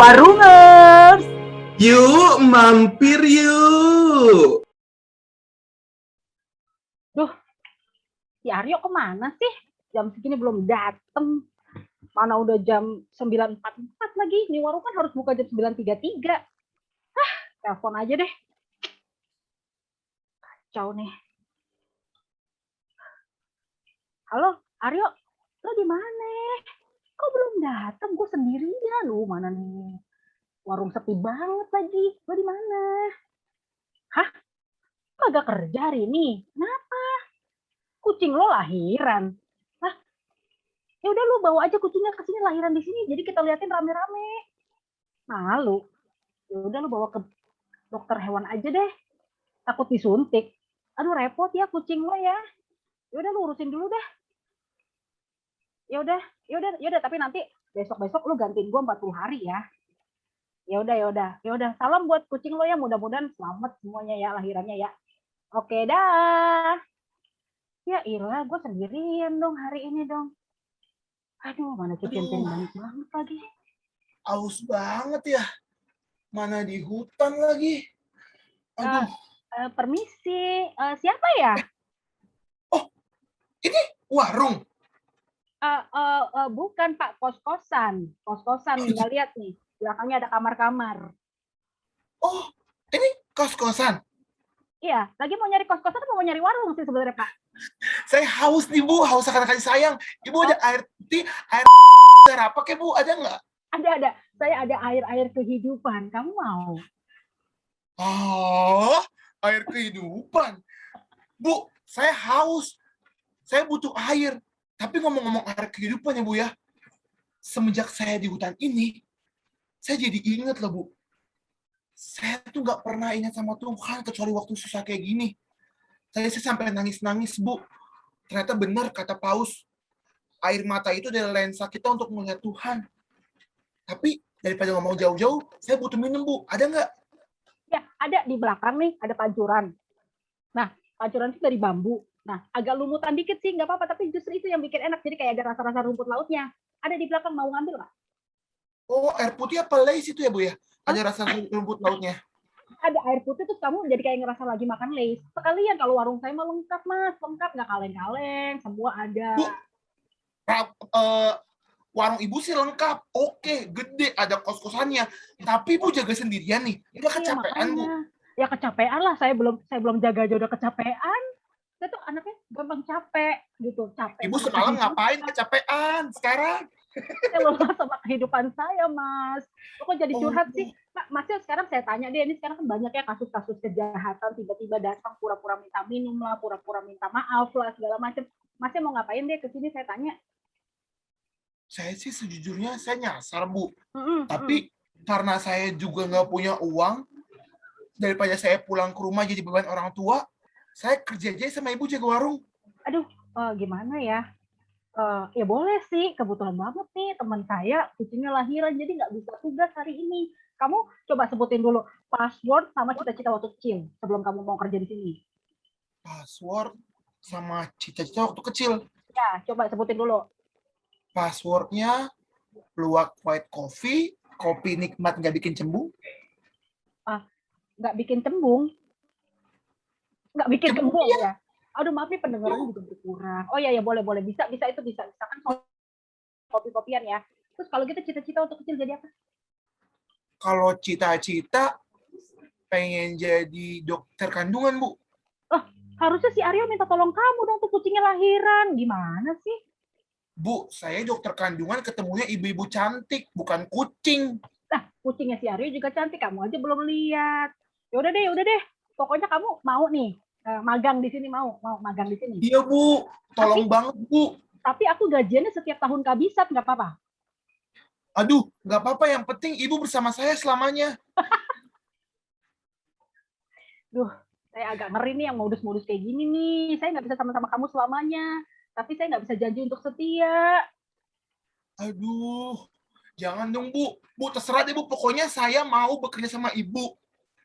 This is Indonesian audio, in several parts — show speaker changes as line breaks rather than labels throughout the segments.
Warungers.
Yuk, mampir yuk.
Duh, si Aryo kemana sih? Jam segini belum dateng. Mana udah jam 9.44 lagi. Nih warung kan harus buka jam 9.33. Telepon aja deh. Kacau nih. Halo, Aryo. Lo di mana? Kok belum datang? Gue sendirian. Mana nih? Warung sepi banget lagi. Lo di mana? Hah? Kagak kerja hari ini? Kenapa? Kucing lo lahiran. Hah? Ya udah lu bawa aja kucingnya ke sini, lahiran di sini. Jadi kita liatin rame-rame. Malu. Ya udah lu bawa ke dokter hewan aja deh. Takut disuntik. Aduh repot ya kucing lo ya. Ya udah lu urusin dulu deh. Ya udah, tapi nanti besok-besok lu gantiin gua 40 hari ya. Ya udah. Salam buat kucing lo ya, mudah-mudahan selamat semuanya ya lahirannya ya. Oke dah. Ya ilah, gue sendirian dong hari ini dong. Aduh, mana kecimpring banyak banget lagi.
Aus banget ya. Mana di hutan lagi. Aduh.
Permisi, siapa ya?
Oh, ini warung.
Bukan Pak, kos-kosan. Kos-kosan nih, nggak lihat nih. Belakangnya ada kamar-kamar.
Oh, ini kos-kosan.
Iya, lagi mau nyari kos-kosan atau mau nyari warung sih sebenarnya Pak?
Saya haus nih Bu, haus akan kasih sayang. Ibu ada air putih, air apa ke Bu? Ada nggak?
Ada. Saya ada air-air kehidupan. Kamu mau?
Oh, air kehidupan. Bu, saya haus. Saya butuh air. Tapi ngomong-ngomong air kehidupan ya Bu ya. Semenjak saya di hutan ini, saya jadi inget loh Bu. Saya tuh nggak pernah ingat sama Tuhan kecuali waktu susah kayak gini. Saya sampai nangis-nangis Bu. Ternyata benar kata Paus, air mata itu adalah lensa kita untuk melihat Tuhan. Tapi daripada ngomong jauh-jauh, saya butuh minum Bu. Ada nggak?
Ya, ada di belakang nih, ada pancuran. Nah, pancuran itu dari bambu. Nah, agak lumutan dikit sih, nggak apa-apa. Tapi justru itu yang bikin enak. Jadi kayak ada rasa-rasa rumput lautnya. Ada di belakang, mau ngambil nggak?
Oh, air putih apa Lays itu ya Bu ya? Ada rasa rumput lautnya.
Ada air putih terus kamu jadi kayak ngerasa lagi makan Lays. Sekalian kalau warung saya mah lengkap Mas, lengkap nggak kaleng-kaleng, semua ada.
Bu, warung Ibu sih lengkap. Oke, gede, ada kos-kosannya. Tapi Bu jaga sendirian nih. Nggak kecapean Bu?
Ya kecapean lah, saya belum jaga aja udah kecapean. Saya tuh anaknya gampang capek gitu, capek.
Ibu semalam ngapain kecapean sekarang?
Saya lelah sama kehidupan saya, Mas. Kok jadi curhat sih? Masnya sekarang saya tanya deh, ini sekarang kan banyak ya kasus-kasus kejahatan, tiba-tiba datang pura-pura minta minum lah, pura-pura minta maaf lah, segala macam. Masnya mau ngapain deh ke sini, saya tanya.
Saya sih sejujurnya saya nyasar Bu. Tapi karena saya juga nggak punya uang, daripada saya pulang ke rumah jadi beban orang tua, saya kerja aja sama Ibu jaga warung.
Aduh, gimana ya? Ya boleh sih, kebetulan banget nih teman saya kucingnya lahiran jadi nggak bisa tugas hari ini. Kamu coba sebutin dulu password sama cita-cita waktu kecil sebelum kamu mau kerja di sini.
Password sama cita-cita waktu kecil.
Ya, coba sebutin dulu.
Passwordnya luwak white coffee, kopi nikmat nggak bikin cembung.
Nggak bikin cembung? Nggak bikin cembung ya? Aduh maaf nih pendengarannya juga berkurang. Oh ya boleh bisa itu bisa kan kopi-kopian ya. Terus kalau gitu cita-cita untuk kecil jadi apa?
Kalau cita-cita pengen jadi dokter kandungan Bu.
Oh, harusnya si Aryo minta tolong kamu dong tuh kucingnya lahiran. Gimana sih?
Bu, saya dokter kandungan ketemunya ibu-ibu cantik, bukan kucing.
Nah, kucingnya si Aryo juga cantik, kamu aja belum lihat. Ya udah deh. Pokoknya kamu mau nih magang di sini, mau magang di sini.
Iya Bu, tolong banget Bu.
Tapi aku gajiannya setiap tahun kabisat, nggak apa-apa.
Aduh, nggak apa-apa. Yang penting Ibu bersama saya selamanya.
Duh, saya agak ngeri nih yang modus-modus kayak gini nih. Saya nggak bisa sama-sama kamu selamanya. Tapi saya nggak bisa janji untuk setia.
Aduh, jangan dong Bu. Bu, terserah deh Bu. Pokoknya saya mau bekerja sama Ibu.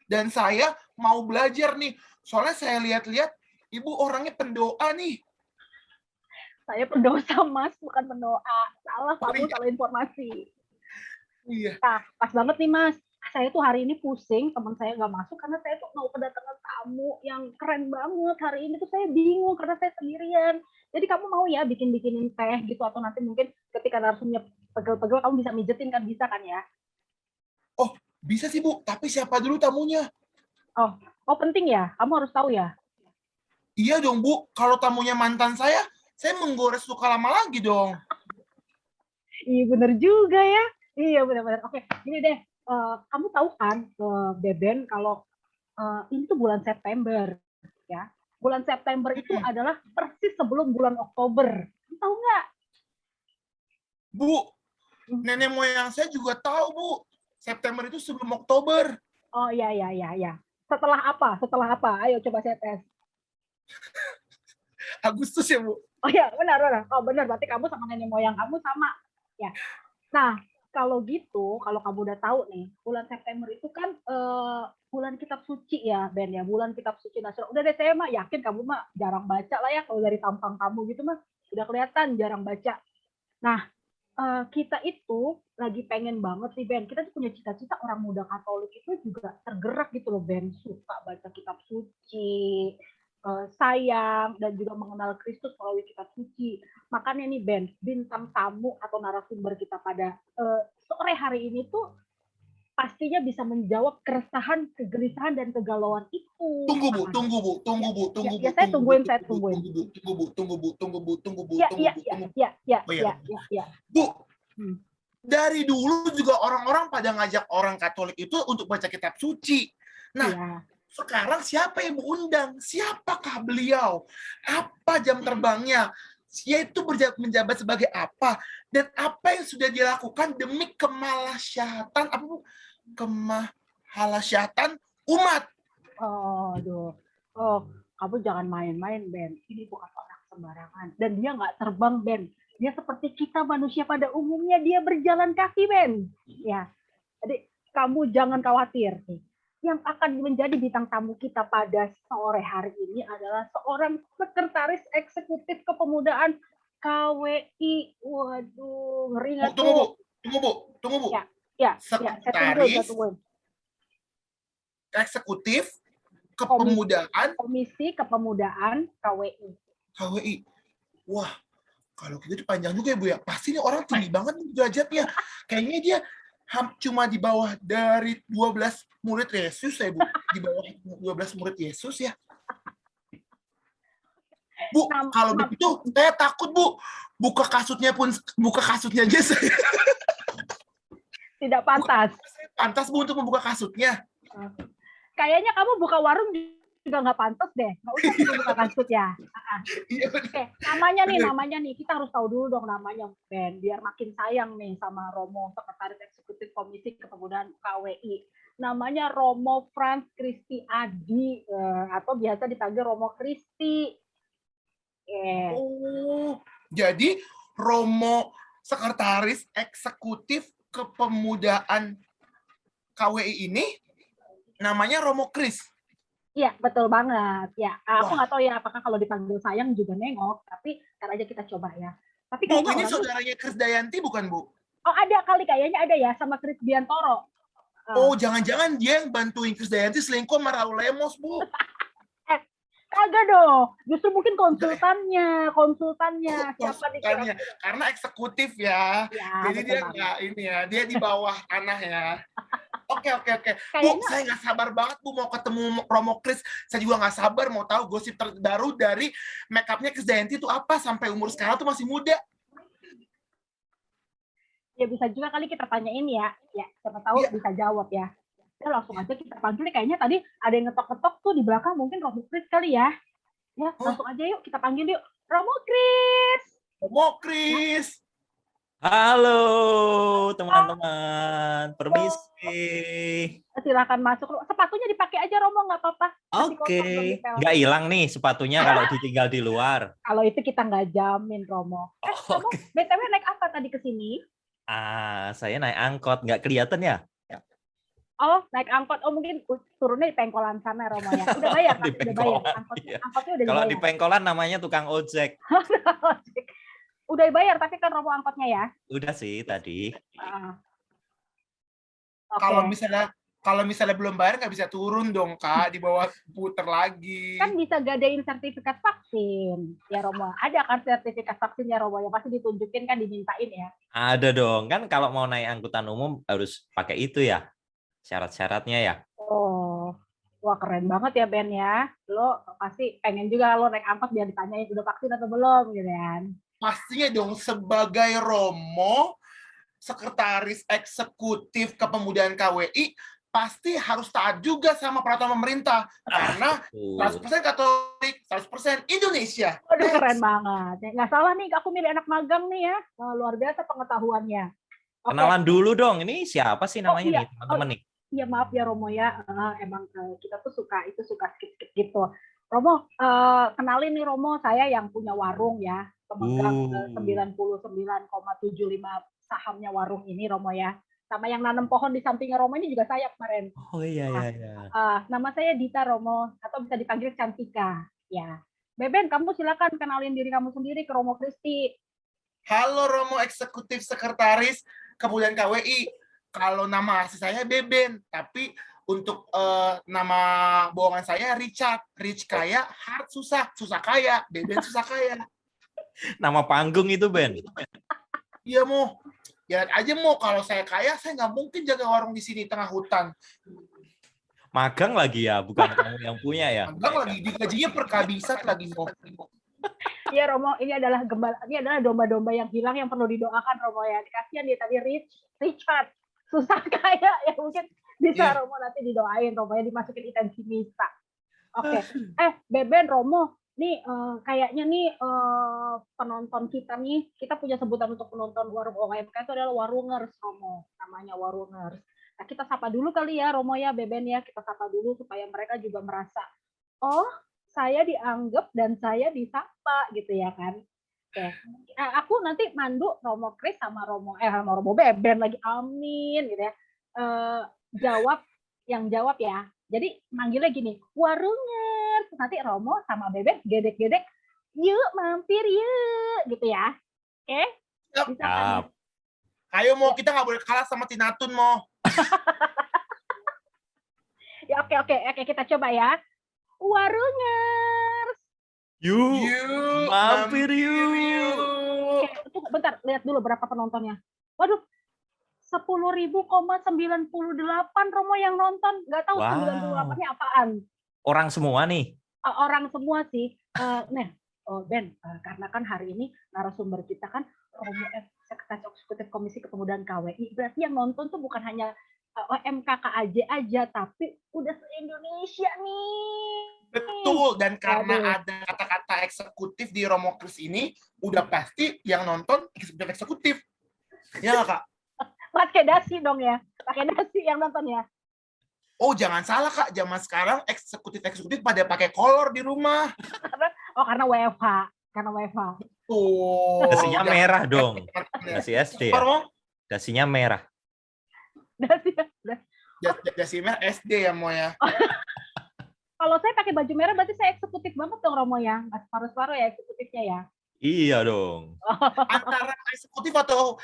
Dan saya mau belajar nih. Soalnya saya lihat-lihat, Ibu orangnya pendoa nih.
Saya pendosa Mas, bukan pendoa. Salah, kamu salah informasi.
Iya.
Nah, pas banget nih Mas. Saya tuh hari ini pusing, teman saya nggak masuk karena saya tuh mau kedatangan tamu yang keren banget. Hari ini tuh saya bingung karena saya sendirian. Jadi kamu mau ya bikin-bikinin teh gitu atau nanti mungkin ketika narasumnya pegel-pegel kamu bisa mijetin kan, bisa kan ya?
Oh, bisa sih Bu, tapi siapa dulu tamunya?
Oh, oh penting ya. Kamu harus tahu ya.
Iya dong Bu, kalau tamunya mantan saya menggores luka lama lagi dong.
Iya bener juga ya. Iya benar-benar. Oke, ini deh. Kamu tahu kan, Beben, kalau ini tuh bulan September, ya. Bulan September itu
Hmm.
adalah persis sebelum bulan Oktober. Tahu nggak?
Bu, nenek moyang saya juga tahu Bu, September itu sebelum Oktober.
Oh iya iya iya iya. Setelah apa? Setelah apa? Ayo coba saya tes.
Agustus ya Bu.
Oh iya benar benar. Oh benar. Berarti kamu sama nenek moyang kamu sama. Ya. Nah kalau gitu, kalau kamu udah tahu nih, bulan September itu kan bulan kitab suci ya, Ben ya. Bulan kitab suci nasional. Udah deh saya mah yakin kamu mah jarang baca lah ya kalau dari tampang kamu gitu mah udah kelihatan jarang baca. Nah, kita itu lagi pengen banget nih Ben, kita tuh punya cita-cita orang muda Katolik itu juga tergerak gitu loh Ben, suka baca kitab suci, sayang dan juga mengenal Kristus melalui kitab suci. Makanya nih Ben, bintang tamu atau narasumber kita pada sore hari ini tuh pastinya bisa menjawab keresahan, kegelisahan dan kegalauan itu.
Tunggu Bu,
Nah,
tunggu Bu,
ya,
tunggu Bu,
ya,
tunggu Bu,
ya saya
tunggu Bu,
tungguin, saya
tunggu Bu,
tungguin.
tunggu Bu, tunggu Bu, tunggu Bu, tunggu Bu, tunggu Bu,
Ya,
tunggu
ya,
Bu,
ya,
tunggu Bu.
ya, ya,
Oh
ya,
ya,
ya, ya.
Bu,
Hmm.
dari dulu juga orang-orang pada ngajak orang Katolik itu untuk baca kitab suci. Nah,
Iya.
sekarang siapa yang mengundang? Siapakah beliau? Apa jam terbangnya? Yaitu menjabat sebagai apa? Dan apa yang sudah dilakukan demi kemahasyatan apa Bu? Kemahasyatan umat.
Oh, aduh. Oh, kamu jangan main-main, Ben. Ini bukan orang sembarangan. Dan dia nggak terbang, Ben. Dia seperti kita manusia pada umumnya, dia berjalan kaki, Ben. Ya, jadi kamu jangan khawatir. Yang akan menjadi bintang tamu kita pada sore hari ini adalah seorang sekretaris eksekutif kepemudaan KWI. Waduh, ngeri
Bu,
nggak
tunggu Bu,
tuh?
tunggu Bu, tunggu Bu.
Ya, ya, ya. Saya tungguin, saya
Sekretaris
tungguin.
eksekutif
Komisi,
kepemudaan
Komisi Kepemudaan KWI.
KWI. Wah, kalau gitu panjang juga ya Bu ya. Pasti ini orang tinggi banget nih derajatnya. Kayaknya dia cuma di bawah dari 12 murid Yesus ya Bu. Di bawah 12 murid Yesus ya. Bu, kalau begitu saya takut Bu. Buka kasutnya aja saya.
Tidak pantas.
Pantas Bu untuk membuka kasutnya.
Kayaknya kamu buka warung juga nggak pantas deh. Nggak usah buka kasut ya. Oke, namanya nih. Kita harus tahu dulu dong namanya, Ben. Biar makin sayang nih sama Romo, Sekretaris Eksekutif Komisi Kepemudaan KWI. Namanya Romo Franz Kristi Adi, atau biasa dipanggil Romo Kristi.
Oh, jadi Romo Sekretaris Eksekutif Kepemudaan KWI ini namanya Romo Kris.
Iya, betul banget. Ya, aku nggak tahu ya apakah kalau dipanggil sayang juga nengok, tapi ntar aja kita coba ya. Tapi
Bu,
kayaknya
ini
orangnya...
saudaranya Krisdayanti bukan Bu?
Oh ada kali, kayaknya ada ya sama Kris Biantoro.
Oh, jangan-jangan dia yang bantuin Krisdayanti selingkuh sama Raul Lemos, Bu.
Kagak dong, justru mungkin konsultannya siapa nih kira-kira?
Karena eksekutif ya, jadi dia nggak ini ya, dia di bawah tanah ya. Oke. Bu, saya nggak sabar banget Bu mau ketemu Romo Kris. Saya juga nggak sabar mau tahu gosip terbaru dari make up-nya Krisdayanti itu apa sampai umur sekarang tuh masih muda.
Ya bisa juga kali kita tanyain ya siapa tahu bisa jawab ya. Ya langsung aja kita panggil. Kayaknya tadi ada yang ngetok-ngetok tuh di belakang, mungkin Romo Kris kali ya. Ya langsung aja yuk kita panggil yuk. Romo Kris.
Romo Kris.
Halo teman-teman, permisi.
Silakan masuk. Sepatunya dipakai aja Romo, nggak apa-apa.
Oke, nggak hilang nih sepatunya kalau ditinggal di luar.
Kalau itu kita nggak jamin Romo. Kamu BTW naik apa tadi ke sini?
Saya naik angkot, nggak kelihatan ya?
Oh, naik angkot. Oh, mungkin turunnya di pengkolan sana Romo ya. Udah bayar,
di pengkolan.
Angkotnya udah dibayar.
Kalau di pengkolan namanya tukang ojek.
Udah bayar tapi kan Romo angkotnya ya?
Udah sih tadi.
Oke.
Kalau misalnya belum bayar nggak bisa turun dong Kak, di bawah puter lagi.
Kan bisa gadain sertifikat vaksin ya Romo. Ada kan sertifikat vaksin ya Romo, yang pasti ditunjukin kan, dimintain ya.
Ada dong. Kan kalau mau naik angkutan umum harus pakai itu ya. Syarat-syaratnya ya.
Oh, wah keren banget ya Ben ya. Lo pasti pengen juga lo naik angkot biar ditanyain udah vaksin atau belum gitu kan.
Pastinya dong sebagai Romo, sekretaris eksekutif kepemudaan KWI, pasti harus taat juga sama peraturan pemerintah. Karena 100% Katolik, 100% Indonesia.
Aduh keren banget. Ya, nggak salah nih, aku milih anak magang nih ya. Luar biasa pengetahuannya. Oke.
Kenalan dulu dong. Ini siapa sih namanya
iya.
nih, teman-teman nih?
Iya maaf ya Romo ya. Emang kita tuh suka skip gitu. Romo, kenalin nih Romo, saya yang punya warung ya. Pemegang 99,75 sahamnya warung ini Romo ya. Sama yang nanam pohon di sampingnya Romo ini juga saya kemarin.
Oh iya.
Nama saya Dita Romo, atau bisa dipanggil Cantika. Ya, Beben, kamu silakan kenalin diri kamu sendiri ke Romo Kristi.
Halo Romo eksekutif sekretaris kepemudaan KWI. Kalau nama asli saya Beben, tapi untuk nama bohongan saya Richard. Rich kaya, hard susah, susah kaya, Beben susah kaya.
Nama panggung itu Ben.
Iya mau. Ya aja mau, kalau saya kaya, saya nggak mungkin jaga warung di sini tengah hutan.
Magang lagi ya, bukan kamu yang punya ya.
Magang lagi, digajinya per kabisat lagi mau.
Iya Romo, ini adalah domba-domba yang hilang yang perlu didoakan Romo ya. Kasihan dia tadi Richard, susah kaya ya, mungkin bisa Romo nanti didoain Romo ya, dimasukin intensi misa. Oke. Beben, Romo, nih kayaknya nih penonton kita nih, kita punya sebutan untuk penonton warung OMK itu adalah warungers Romo, namanya warungers. Nah, kita sapa dulu kali ya Romo ya, Beben ya, kita sapa dulu supaya mereka juga merasa, oh saya dianggap dan saya disapa gitu ya kan. Oke. Aku nanti mandu Romo Kris sama Romo Beben lagi, amin gitu ya. Jawab ya. Jadi manggilnya gini, warungers. Nanti Romo sama Beben gedek-gedek, yuk mampir yuk gitu ya. Oke? Bisa kan?
Ayo mau, kita nggak boleh kalah sama Tinatun mau.
Ya oke, kita coba ya. Warungers.
Yuk, mampir yuk.
Oke, tunggu bentar, lihat dulu berapa penontonnya. Waduh, 10.000,98 Romo yang nonton. Nggak tahu 98-nya apaan.
Orang semua nih?
Orang semua sih. Ben, karena kan hari ini narasumber kita kan Romo Sekretaris Eksekutif Komisi Kepemudaan KWI. Berarti yang nonton tuh bukan hanya MKKAJ aja, tapi udah se-Indonesia nih.
Betul, dan karena ada kata-kata eksekutif di Romo Kris ini, udah pasti yang nonton eksekutif. Ya Kak?
Pakai dasi dong ya, pakai dasi yang nonton ya.
Oh jangan salah Kak, zaman sekarang eksekutif pada pakai kolor di rumah.
Karena WFH.
Oh.
Dasinya merah dong. Dasi SD ya? Dasinya merah.
Dasi merah SD ya Mo ya.
Kalau saya pakai baju merah berarti saya eksekutif banget dong Romo ya. Nggak separuh-separuh ya eksekutifnya ya.
Iya dong.
Antara eksekutif atau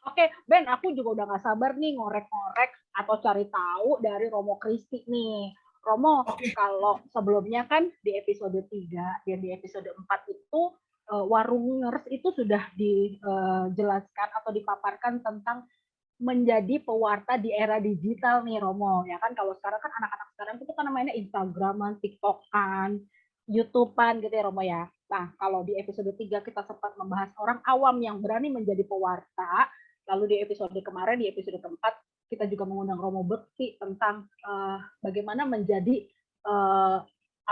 Oke, Ben, aku juga udah nggak sabar nih ngorek-ngorek atau cari tahu dari Romo Kristi nih. Romo, kalau sebelumnya kan di episode 3 dan di episode 4 itu warungers itu sudah dijelaskan atau dipaparkan tentang menjadi pewarta di era digital nih Romo. Ya kan kalau sekarang kan anak-anak sekarang itu kan namanya Instagraman, TikTokan, YouTubean gitu ya Romo ya. Nah, kalau di episode 3 kita sempat membahas orang awam yang berani menjadi pewarta. Lalu di episode kemarin, di episode keempat, kita juga mengundang Romo Bekti tentang bagaimana menjadi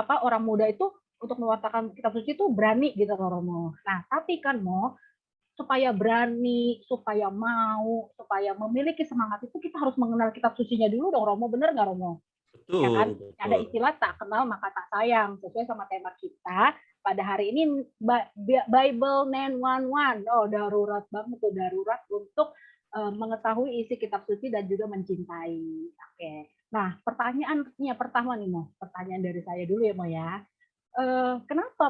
orang muda itu untuk mewartakan kitab suci itu berani gitu loh Romo. Nah, tapi kan supaya berani, supaya mau, supaya memiliki semangat itu kita harus mengenal kitab sucinya dulu dong Romo, bener nggak Romo?
Betul,
Ya kan?
betul.
Ada istilah tak kenal maka tak sayang, sesuai sama tema kita pada hari ini, Bible 911. Oh, darurat banget tuh, darurat untuk mengetahui isi kitab suci dan juga mencintai. Oke. Nah, pertanyaannya pertama nih Mo, pertanyaan dari saya dulu ya Mo ya. Kenapa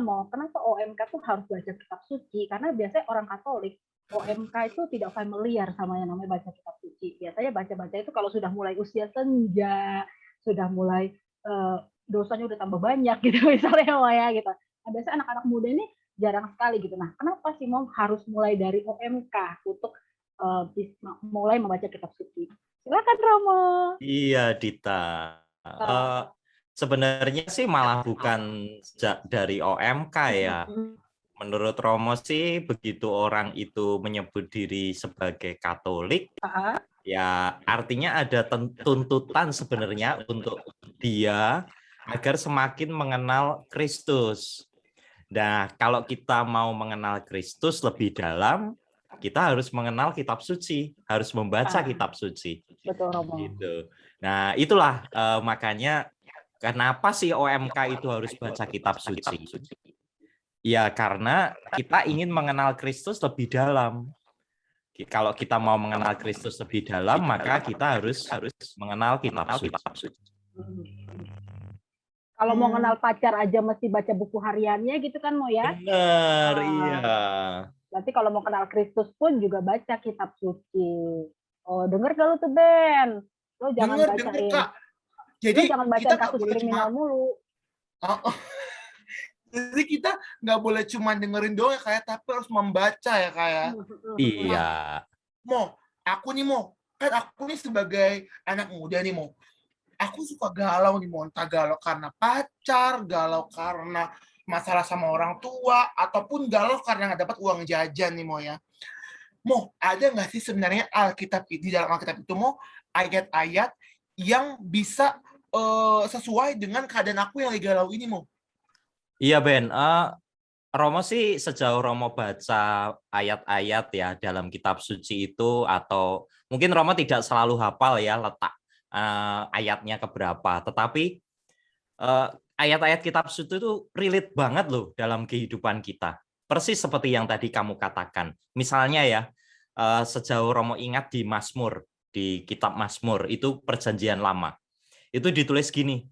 OMK tuh harus baca kitab suci? Karena biasanya orang Katolik OMK itu tidak familiar sama yang namanya baca kitab suci. Biasanya baca-baca itu kalau sudah mulai usia senja, sudah mulai dosanya udah tambah banyak gitu misalnya ya gitu. Nah, biasanya anak-anak muda ini jarang sekali gitu. Nah, kenapa sih Mom harus mulai dari OMK untuk mulai membaca kitab suci? Silakan Romo.
Iya, Dita. Eh, sebenarnya sih malah bukan dari OMK ya. Menurut Romo sih, begitu orang itu menyebut diri sebagai Katolik, ya artinya ada tuntutan sebenarnya untuk dia agar semakin mengenal Kristus. Nah, kalau kita mau mengenal Kristus lebih dalam, kita harus mengenal kitab suci, harus membaca kitab suci.
Betul, Romo.
Gitu. Nah, itulah makanya kenapa sih OMK itu harus baca kitab suci? Ya, karena kita ingin mengenal Kristus lebih dalam. Kalau kita mau mengenal Kristus lebih dalam, maka kita harus mengenal kitab suci.
Kalau mau kenal pacar aja mesti baca buku hariannya gitu kan Mo ya?
Benar, iya.
Berarti kalau mau kenal Kristus pun juga baca kitab suci. Oh, denger gak lu tuh Ben? Lo jangan
Denger,
bacain.
Kak. Jadi
lo jangan bacain kasus kriminal mulu.
Jadi kita nggak boleh cuma dengerin doang ya kayak, tapi harus membaca ya kayak.
Iya.
Mo, aku nih Mo, kan aku nih sebagai anak muda nih Mo, aku suka galau nih Mo, entah galau karena pacar, galau karena masalah sama orang tua, ataupun galau karena nggak dapat uang jajan nih Mo ya. Mo, ada nggak sih sebenarnya Alkitab, di dalam Alkitab itu Mo, ayat-ayat yang bisa sesuai dengan keadaan aku yang lagi galau ini Mo?
Iya Ben, Romo sih sejauh Romo baca ayat-ayat ya dalam kitab suci itu, atau mungkin Romo tidak selalu hafal ya letak ayatnya keberapa, tetapi ayat-ayat kitab suci itu relate banget loh dalam kehidupan kita. Persis seperti yang tadi kamu katakan. Misalnya ya, sejauh Romo ingat di Mazmur, di kitab Mazmur, itu perjanjian lama. Itu ditulis gini,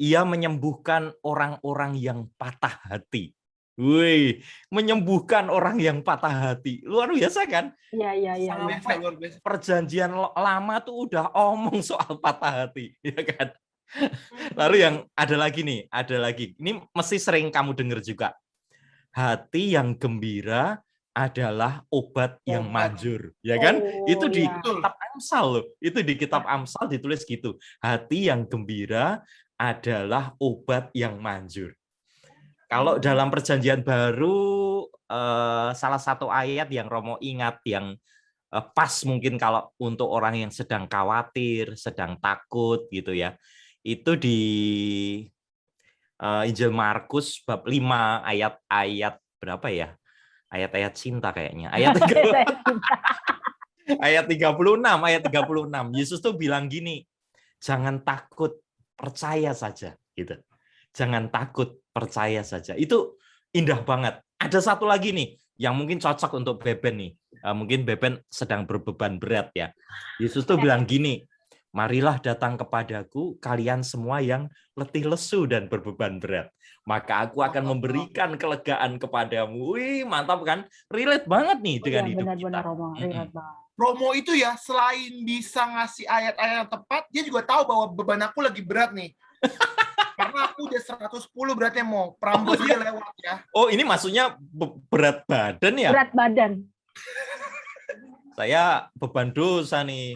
ia menyembuhkan orang-orang yang patah hati. Wih, menyembuhkan orang yang patah hati. Luar biasa kan?
Iya.
Sampai perjanjian lama tuh udah omong soal patah hati, ya kan? Lalu yang ada lagi nih, ada lagi. Ini mesti sering kamu dengar juga. Hati yang gembira adalah obat yang manjur, ya kan? Itu di kitab Amsal loh. Itu di kitab Amsal ditulis gitu. Hati yang gembira adalah obat yang manjur. Kalau dalam perjanjian baru, salah satu ayat yang Romo ingat yang pas mungkin kalau untuk orang yang sedang khawatir, sedang takut gitu ya. Itu di Injil Markus bab 5 ayat-ayat berapa ya? Ayat-ayat cinta kayaknya. Ayat 36. Yesus tuh bilang gini, jangan takut, percaya saja gitu. Jangan takut, percaya saja. Itu indah banget. Ada satu lagi nih yang mungkin cocok untuk Beben nih. Mungkin Beben sedang berbeban berat ya. Yesus tuh bilang gini, marilah datang kepadaku kalian semua yang letih lesu dan berbeban berat. Maka aku akan memberikan kelegaan kepadamu. Wih, mantap kan? Relate banget nih dengan hidup kita.
Benar-benar Romo, relate banget.
Romo itu ya, selain bisa ngasih ayat-ayat yang tepat, dia juga tahu bahwa beban aku lagi berat nih. Karena aku udah 110 beratnya Mo. Prambos aja lewat ya.
Oh, ini maksudnya berat badan ya?
Berat badan.
Saya beban dosa nih.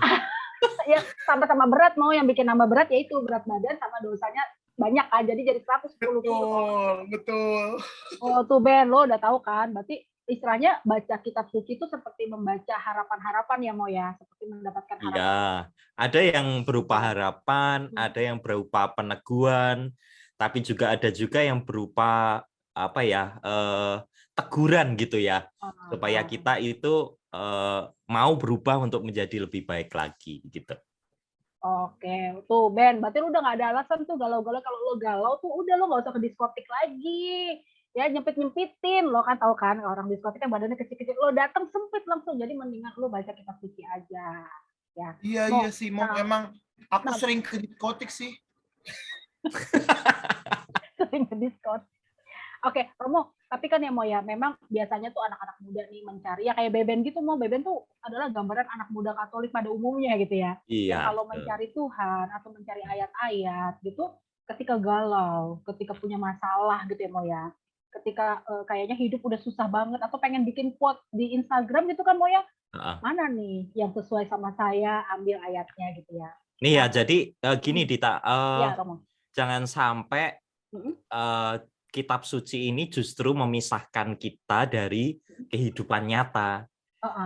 Ya, sama-sama berat Mo, yang bikin nambah berat yaitu berat badan sama dosanya banyak kan. Jadi 110 kilo.
Betul.
Oh, tuh Ben, lo udah tahu kan? Berarti istilahnya baca kitab suci itu seperti membaca harapan-harapan ya Mo ya, seperti mendapatkan harapan.
Iya, ada yang berupa harapan, ada yang berupa peneguhan, tapi juga ada juga yang berupa apa ya, teguran gitu ya, supaya kita itu mau berubah untuk menjadi lebih baik lagi gitu.
Oke, tuh Ben, berarti lu udah gak ada alasan tuh galau-galau. Kalau lo galau tuh udah lo gak usah ke diskotik lagi. Ya nyempit-nyempitin, lo kan tahu kan orang diskotik kan badannya kecil-kecil, lo datang sempit langsung. Jadi mendingan lo baca kitab suci aja. Ya.
Iya sih, Mo. Emang aku sering ke diskotik sih.
Sering ke diskotik. Oke, Romo, tapi kan ya Mo ya, memang biasanya tuh anak-anak muda nih mencari ya kayak Beben gitu Mo. Beben tuh adalah gambaran anak muda Katolik pada umumnya gitu ya. Yang
Iya,
kalau
betul.
mencari Tuhan atau mencari ayat-ayat gitu ketika galau, ketika punya masalah gitu ya Mo ya. Ketika kayaknya hidup udah susah banget atau pengen bikin quote di Instagram gitu kan Mo ya.
Heeh.
Mana nih yang sesuai sama saya, ambil ayatnya gitu ya.
Nih ya,
Nah,
jadi gini Dita,
ya Romo.
jangan sampai
Mm-mm.
kitab suci ini justru memisahkan kita dari kehidupan nyata.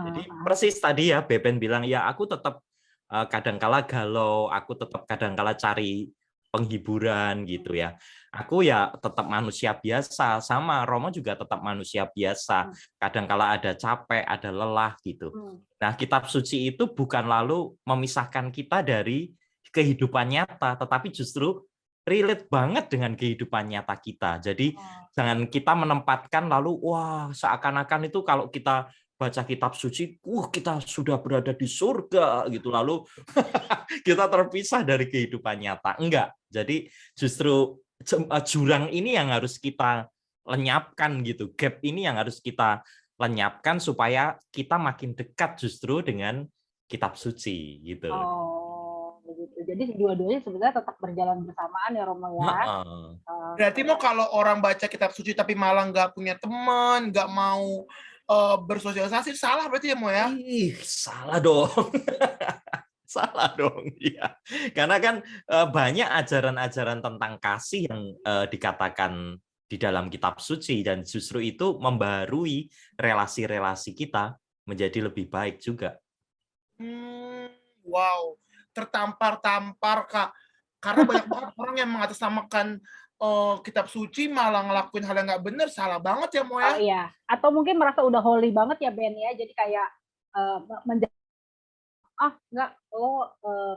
Jadi persis tadi ya Beben bilang ya aku tetap kadangkala galau, aku tetap kadangkala cari penghiburan gitu ya. Aku ya tetap manusia biasa, sama Romo juga tetap manusia biasa. Kadangkala ada capek, ada lelah gitu. Nah, kitab suci itu bukan lalu memisahkan kita dari kehidupan nyata, tetapi justru relate banget dengan kehidupan nyata kita. Jadi jangan kita menempatkan lalu wah seakan-akan itu kalau kita baca kitab suci, kita sudah berada di surga gitu. Lalu kita terpisah dari kehidupan nyata. Enggak. Jadi justru jurang ini yang harus kita lenyapkan gitu. Gap ini yang harus kita lenyapkan supaya kita makin dekat justru dengan kitab suci gitu.
Oh, begitu. Jadi dua-duanya sebenarnya tetap berjalan bersamaan ya Romo ya.
Berarti mau kalau orang baca kitab suci tapi malah nggak punya teman, nggak mau bersosialisasi, salah berarti ya Mo ya?
Ih, salah dong. Salah dong, ya. Karena kan banyak ajaran-ajaran tentang kasih yang dikatakan di dalam kitab suci dan justru itu membarui relasi-relasi kita menjadi lebih baik juga.
Wow, tertampar-tampar Kak. Karena banyak banget orang yang mengatasnamakan kitab suci malah ngelakuin hal yang nggak benar, salah banget ya Mo ya?
Oh iya, atau mungkin merasa udah holy banget ya Ben ya, jadi kayak nggak,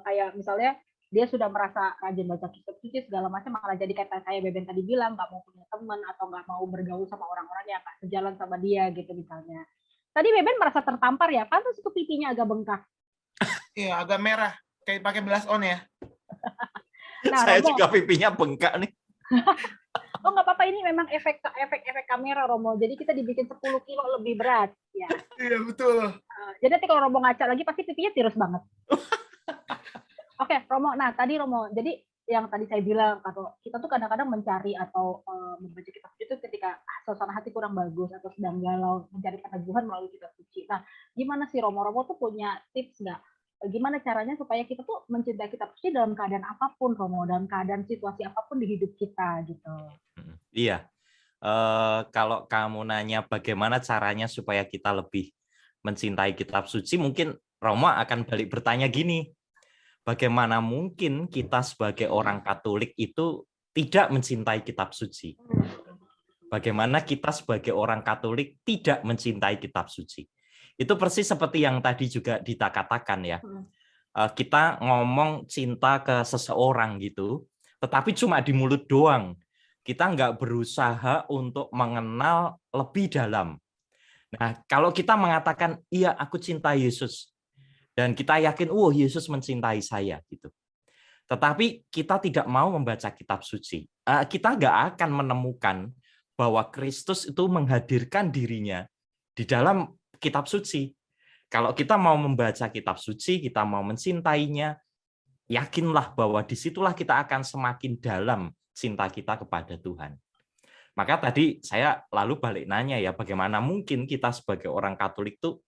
kayak misalnya dia sudah merasa rajin baca kitab suci segala macam, malah jadi kayak Beben tadi bilang nggak mau punya teman atau nggak mau bergaul sama orang-orang yang nggak sejalan sama dia gitu misalnya. Tadi Beben merasa tertampar ya, pantas itu pipinya agak bengkak.
Iya, agak merah, kayak pakai blush on ya.
Nah,
Saya
Romo,
juga pipinya bengkak nih.
oh nggak apa-apa, ini memang efek kamera Romo. Jadi kita dibikin 10 kilo lebih berat ya.
Iya betul.
Jadi nanti kalau Romo ngaca lagi pasti pipinya tirus banget. Oke, Romo. Nah tadi Romo, jadi yang tadi saya bilang, kalau kita tuh kadang-kadang mencari atau membaca kitab suci itu ketika suasana hati kurang bagus atau sedang galau, mencari peneguhan melalui kitab suci. Nah, gimana sih Romo? Romo tuh punya tips nggak? Gimana caranya supaya kita tuh mencintai kitab suci dalam keadaan apapun, Romo, dalam keadaan situasi apapun di hidup kita gitu.
Iya. Kalau kamu nanya bagaimana caranya supaya kita lebih mencintai kitab suci, mungkin Roma akan balik bertanya gini. Bagaimana mungkin kita sebagai orang Katolik itu tidak mencintai kitab suci? Bagaimana kita sebagai orang Katolik tidak mencintai kitab suci? Itu persis seperti yang tadi juga Dita katakan ya. Kita ngomong cinta ke seseorang gitu, tetapi cuma di mulut doang. Kita nggak berusaha untuk mengenal lebih dalam. Nah, kalau kita mengatakan, iya aku cinta Yesus, dan kita yakin, Yesus mencintai saya gitu. Tetapi kita tidak mau membaca kitab suci. Kita nggak akan menemukan bahwa Kristus itu menghadirkan dirinya di dalam kitab suci. Kalau kita mau membaca kitab suci, kita mau mencintainya, yakinlah bahwa disitulah kita akan semakin dalam cinta kita kepada Tuhan. Maka tadi saya lalu balik nanya ya, bagaimana mungkin kita sebagai orang Katolik tuh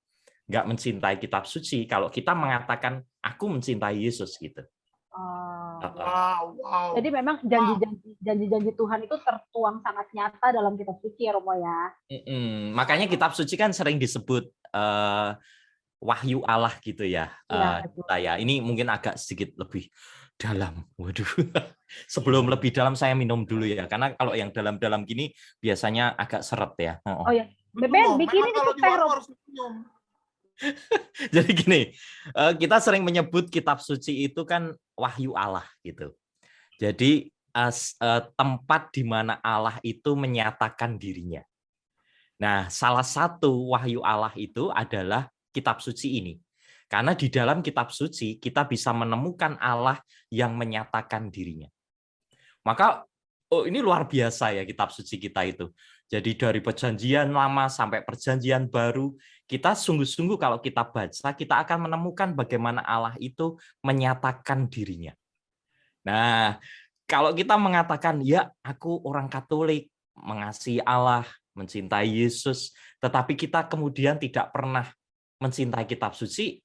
nggak mencintai kitab suci kalau kita mengatakan aku mencintai Yesus gitu.
Wow.
Jadi memang janji-janji Tuhan itu tertuang sangat nyata dalam kitab suci ya Romo ya.
Makanya kitab suci kan sering disebut wahyu Allah gitu ya. Ini mungkin agak sedikit lebih dalam. Waduh. Sebelum lebih dalam saya minum dulu ya, karena kalau yang dalam-dalam gini biasanya agak seret ya.
Oh ya, Beben bikinin itu teh Romo.
Jadi gini, kita sering menyebut kitab suci itu kan wahyu Allah gitu. Jadi tempat di mana Allah itu menyatakan dirinya. Nah, salah satu wahyu Allah itu adalah kitab suci ini. Karena di dalam kitab suci kita bisa menemukan Allah yang menyatakan dirinya. Maka oh ini luar biasa ya kitab suci kita itu. Jadi dari perjanjian lama sampai perjanjian baru, kita sungguh-sungguh kalau kita baca, kita akan menemukan bagaimana Allah itu menyatakan dirinya. Nah, kalau kita mengatakan, ya aku orang Katolik, mengasihi Allah, mencintai Yesus, tetapi kita kemudian tidak pernah mencintai kitab suci,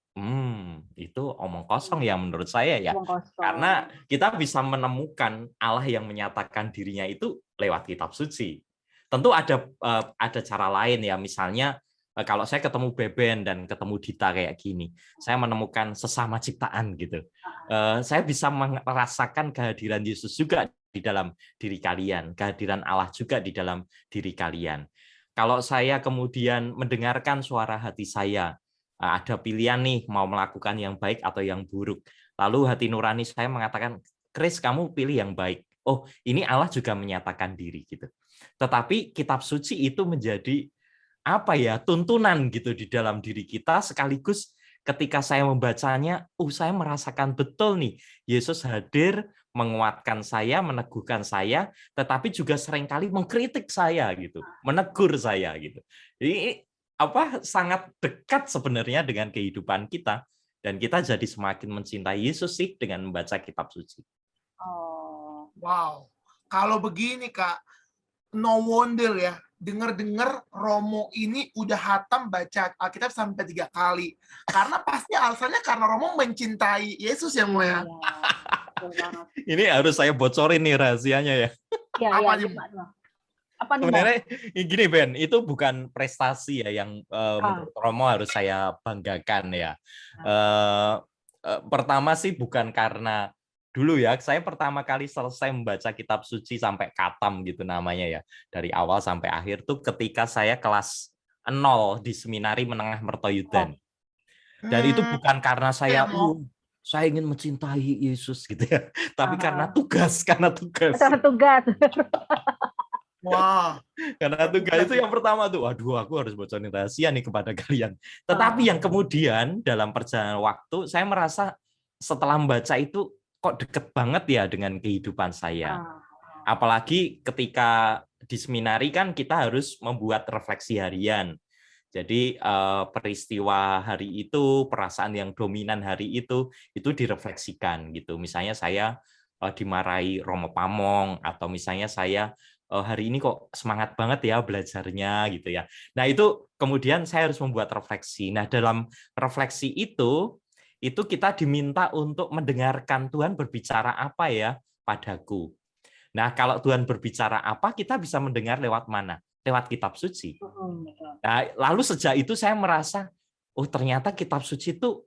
itu omong kosong ya menurut saya ya.
Omong kosong.
Karena kita bisa menemukan Allah yang menyatakan dirinya itu lewat kitab suci. Tentu ada cara lain ya, misalnya kalau saya ketemu Beben dan ketemu Dita kayak gini, saya menemukan sesama ciptaan gitu. Saya bisa merasakan kehadiran Yesus juga di dalam diri kalian, kehadiran Allah juga di dalam diri kalian. Kalau saya kemudian mendengarkan suara hati saya, ada pilihan nih mau melakukan yang baik atau yang buruk. Lalu hati nurani saya mengatakan, Chris, kamu pilih yang baik. Oh, ini Allah juga menyatakan diri gitu. Tetapi kitab suci itu menjadi apa ya, tuntunan gitu di dalam diri kita, sekaligus ketika saya membacanya, saya merasakan betul nih Yesus hadir menguatkan saya, meneguhkan saya, tetapi juga seringkali mengkritik saya gitu, menegur saya gitu. Jadi sangat dekat sebenarnya dengan kehidupan kita, dan kita jadi semakin mencintai Yesus sih dengan membaca kitab suci.
Oh.
Wow. Kalau begini Kak, no wonder ya, dengar-dengar Romo ini udah hatam baca Alkitab sampai 3 kali. Karena pasti alasannya karena Romo mencintai Yesus ya, Mo ya.
Ini harus saya bocorin nih rahasianya ya.
Iya,
Apa
iya,
nih?
apa nih, Mo?
Sebenarnya gini Ben, itu bukan prestasi ya yang menurut Romo harus saya banggakan ya. Pertama sih bukan karena dulu ya, saya pertama kali selesai membaca kitab suci sampai khatam gitu namanya ya, dari awal sampai akhir tuh ketika saya kelas 0 di seminari menengah Mertoyudan. Dan itu bukan karena saya ingin mencintai Yesus gitu ya, tapi karena tugas.
Karena tugas.
Wah.
Karena tugas itu yang pertama tuh, waduh aku harus bocorin rahasia nih kepada kalian. Tetapi yang kemudian dalam perjalanan waktu, saya merasa setelah membaca itu kok deket banget ya dengan kehidupan saya. Apalagi ketika di seminari kan kita harus membuat refleksi harian. Jadi peristiwa hari itu, perasaan yang dominan hari itu direfleksikan gitu. Misalnya saya dimarahi Romo Pamong, atau misalnya saya hari ini kok semangat banget ya belajarnya gitu ya. Nah itu kemudian saya harus membuat refleksi. Nah dalam refleksi itu kita diminta untuk mendengarkan Tuhan berbicara apa ya padaku. Nah kalau Tuhan berbicara apa, kita bisa mendengar lewat mana? Lewat kitab suci. Nah lalu sejak itu saya merasa, ternyata kitab suci itu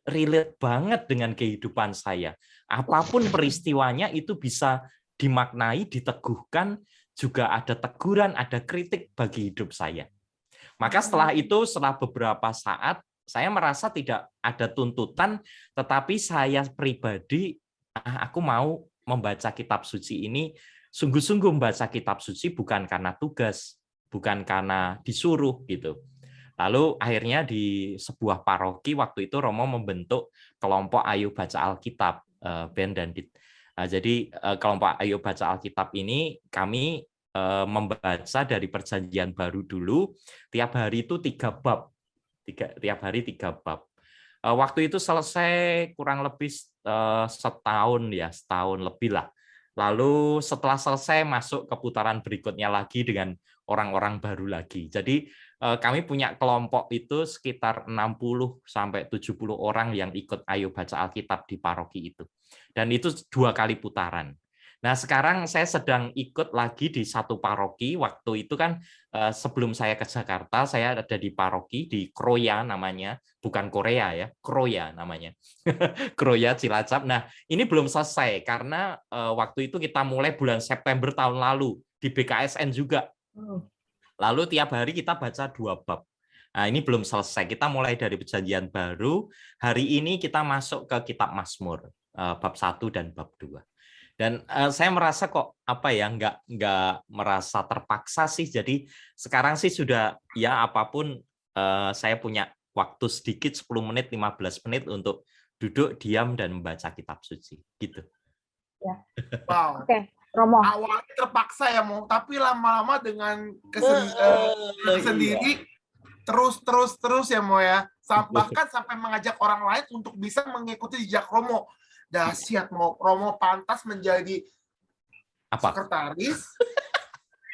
relate banget dengan kehidupan saya. Apapun peristiwanya itu bisa dimaknai, diteguhkan, juga ada teguran, ada kritik bagi hidup saya. Maka setelah itu, setelah beberapa saat, saya merasa tidak ada tuntutan, tetapi saya pribadi, aku mau membaca kitab suci ini, sungguh-sungguh membaca kitab suci bukan karena tugas, bukan karena disuruh gitu. Lalu akhirnya di sebuah paroki waktu itu Romo membentuk kelompok Ayo Baca Alkitab, Ben dan Dit. Jadi kelompok Ayo Baca Alkitab ini kami membaca dari Perjanjian Baru dulu, tiap hari itu 3 bab, tiap hari 3 bab. Waktu itu selesai kurang lebih setahun lebih lah. Lalu setelah selesai masuk ke putaran berikutnya lagi dengan orang-orang baru lagi. Jadi kami punya kelompok itu sekitar 60 sampai 70 orang yang ikut Ayo Baca Alkitab di paroki itu. Dan itu 2 kali putaran. Nah, sekarang saya sedang ikut lagi di satu paroki. Waktu itu kan sebelum saya ke Jakarta, saya ada di paroki di Kroya namanya, bukan Korea ya, Kroya namanya. Kroya Cilacap. Nah, ini belum selesai karena waktu itu kita mulai bulan September tahun lalu di BKSN juga. Lalu tiap hari kita baca 2 bab. Nah, ini belum selesai. Kita mulai dari Perjanjian Baru. Hari ini kita masuk ke Kitab Mazmur, bab 1 dan bab 2. Dan saya merasa kok nggak merasa terpaksa sih. Jadi sekarang sih sudah ya apapun saya punya waktu sedikit 10 menit, 15 menit untuk duduk diam dan membaca kitab suci gitu.
Ya.
Wow.
Oke. Romo.
awalnya terpaksa ya mau, tapi lama-lama dengan sendiri terus ya mau ya. Bahkan sampai mengajak orang lain untuk bisa mengikuti jejak Romo. Dahsyat mau, Romo pantas menjadi
Apa?
sekretaris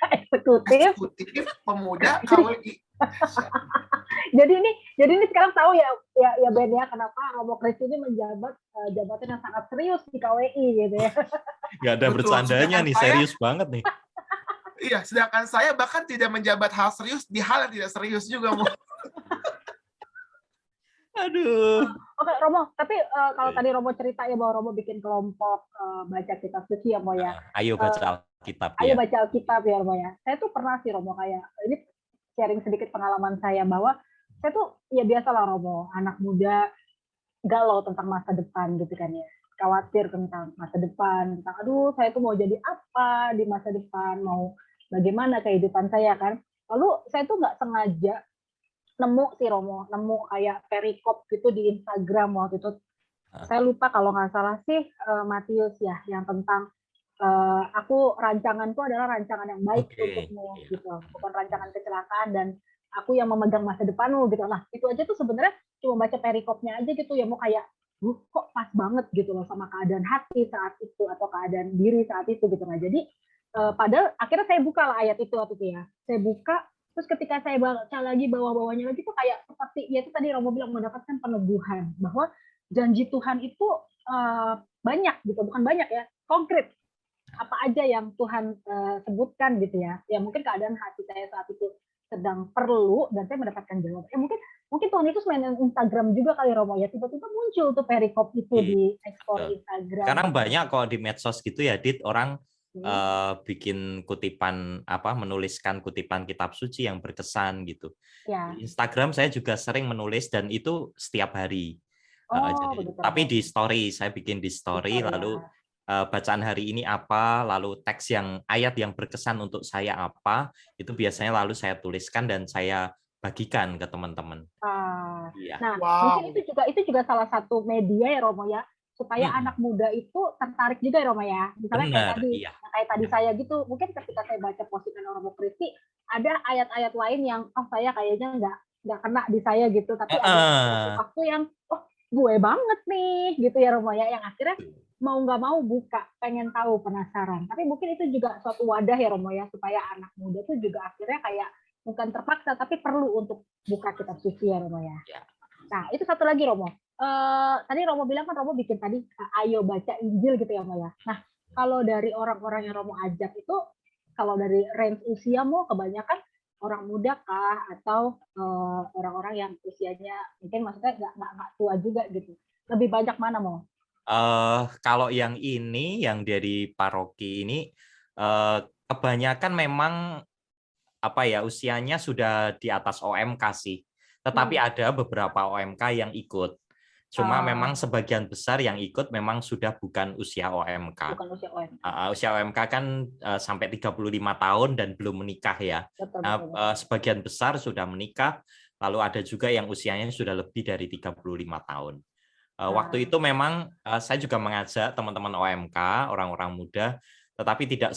Eksekutif.
eksekutif pemuda KWI. Dahsyat.
Jadi ini sekarang tahu ya Ben ya kenapa Romo Kris ini menjabat jabatan yang sangat serius di KWI gitu ya.
Nggak ada
Betul,
bercandanya
sedangkan
nih,
saya-
serius banget nih.
Iya, sedangkan saya bahkan tidak menjabat hal serius di hal yang tidak serius juga mau.
Aduh.
Oke Romo, tapi kalau tadi Romo cerita ya bahwa Romo bikin kelompok baca kitab suci ya Mo ya.
Ayo baca Alkitab
Ayo
ya.
baca Alkitab ya Romo ya. Saya tuh pernah sih Romo kayak ini sharing sedikit pengalaman saya bahwa saya tuh ya biasalah Romo, anak muda galau tentang masa depan gitu kan ya. Khawatir tentang masa depan, tentang aduh saya tuh mau jadi apa di masa depan, mau bagaimana kehidupan saya kan. Lalu saya tuh nggak sengaja nemu sih Romo, nemu kayak perikop gitu di Instagram waktu itu. Saya lupa kalau nggak salah sih Matius ya, yang tentang rancanganku adalah rancangan yang baik untukmu gitu, bukan rancangan kecelakaan dan aku yang memegang masa depanmu gitu. Nah itu aja tuh sebenarnya cuma baca perikopnya aja gitu ya mau kayak kok pas banget gitu loh sama keadaan hati saat itu atau keadaan diri saat itu gitu. Nah jadi padahal akhirnya saya buka lah ayat itu waktu itu ya, saya buka terus ketika saya baca lagi bawah-bawahnya lagi tuh kayak seperti ya itu tadi Romo bilang mendapatkan peneguhan bahwa janji Tuhan itu banyak gitu, bukan banyak ya, konkret apa aja yang Tuhan sebutkan gitu ya. Ya mungkin keadaan hati saya saat itu sedang perlu dan saya mendapatkan jawaban. Mungkin Tuhan itu main Instagram juga kali Romo ya. Tiba-tiba muncul tuh perikop itu di ekspor Instagram.
Sekarang banyak kok di medsos gitu ya, Dit, orang bikin kutipan menuliskan kutipan kitab suci yang berkesan gitu.
Ya.
Di Instagram saya juga sering menulis dan itu setiap hari.
Begitu,
tapi di story saya bikin di story lalu bacaan hari ini apa, lalu teks yang ayat yang berkesan untuk saya apa, itu biasanya lalu saya tuliskan dan saya bagikan ke teman-teman.
Nah, mungkin itu juga salah satu media ya Romo ya, supaya anak muda itu tertarik juga ya Romo ya. Misalnya kayak tadi saya gitu, mungkin ketika saya baca postingan Romo Kristi, ada ayat-ayat lain yang saya kayaknya nggak kena di saya gitu, tapi ada waktu yang gue banget nih gitu ya Romo ya, yang akhirnya mau nggak mau buka, pengen tahu, penasaran. Tapi mungkin itu juga suatu wadah ya Romo ya, supaya anak muda tuh juga akhirnya kayak bukan terpaksa, tapi perlu untuk buka kitab suci ya Romo ya. Nah itu satu lagi Romo. Tadi Romo bilang kan Romo bikin tadi ayo baca Injil gitu ya Romo ya. Nah kalau dari orang-orang yang Romo ajak itu, kalau dari range usia mau kebanyakan orang muda kah atau orang-orang yang usianya mungkin maksudnya nggak tua juga gitu, lebih banyak mana mau?
Kalau yang ini yang dari paroki ini kebanyakan memang usianya sudah di atas OMK sih, tetapi ada beberapa OMK yang ikut. Cuma memang sebagian besar yang ikut memang sudah bukan usia OMK.
Bukan usia OMK.
Usia OMK kan sampai 35 tahun dan belum menikah ya.
Betul.
Sebagian besar sudah menikah, lalu ada juga yang usianya sudah lebih dari 35 tahun. Waktu itu memang saya juga mengajak teman-teman OMK, orang-orang muda, tetapi tidak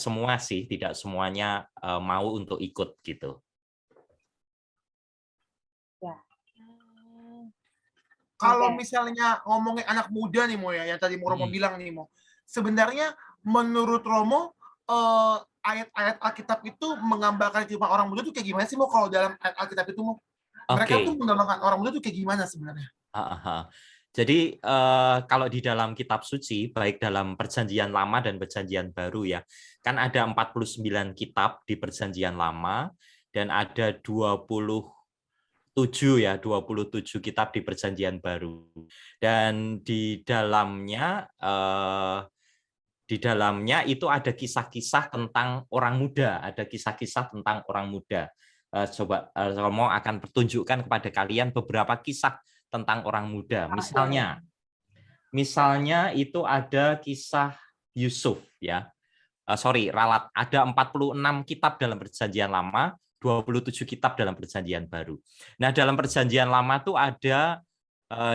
semuanya mau untuk ikut gitu.
Ya.
Kalau misalnya ngomongin anak muda nih Mo ya, yang tadi Romo bilang nih Mo, sebenarnya menurut Romo ayat-ayat Alkitab itu menggambarkan kehidupan orang muda tuh kayak gimana sih Mo kalau dalam ayat Alkitab itu Mo? Mereka tuh menggambarkan orang muda tuh kayak gimana sebenarnya?
Jadi kalau di dalam kitab suci, baik dalam perjanjian lama dan perjanjian baru ya, kan ada 49 kitab di perjanjian lama dan ada 27 kitab di perjanjian baru. Dan di dalamnya itu ada kisah-kisah tentang orang muda, Coba Romo akan pertunjukkan kepada kalian beberapa kisah tentang orang muda. Misalnya itu ada kisah Yusuf ya. Ralat, ada 46 kitab dalam perjanjian lama, 27 kitab dalam perjanjian baru. Nah, dalam perjanjian lama tuh ada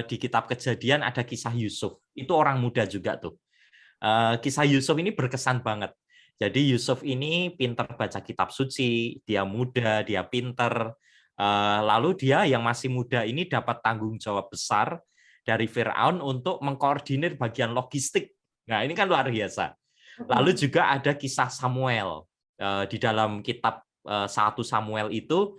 di kitab Kejadian ada kisah Yusuf. Itu orang muda juga tuh. Kisah Yusuf ini berkesan banget. Jadi Yusuf ini pinter baca kitab suci, dia muda, dia pinter. Lalu dia yang masih muda ini dapat tanggung jawab besar dari Firaun untuk mengkoordinir bagian logistik. Nah, ini kan luar biasa. Lalu juga ada kisah Samuel. Di dalam kitab 1 Samuel itu,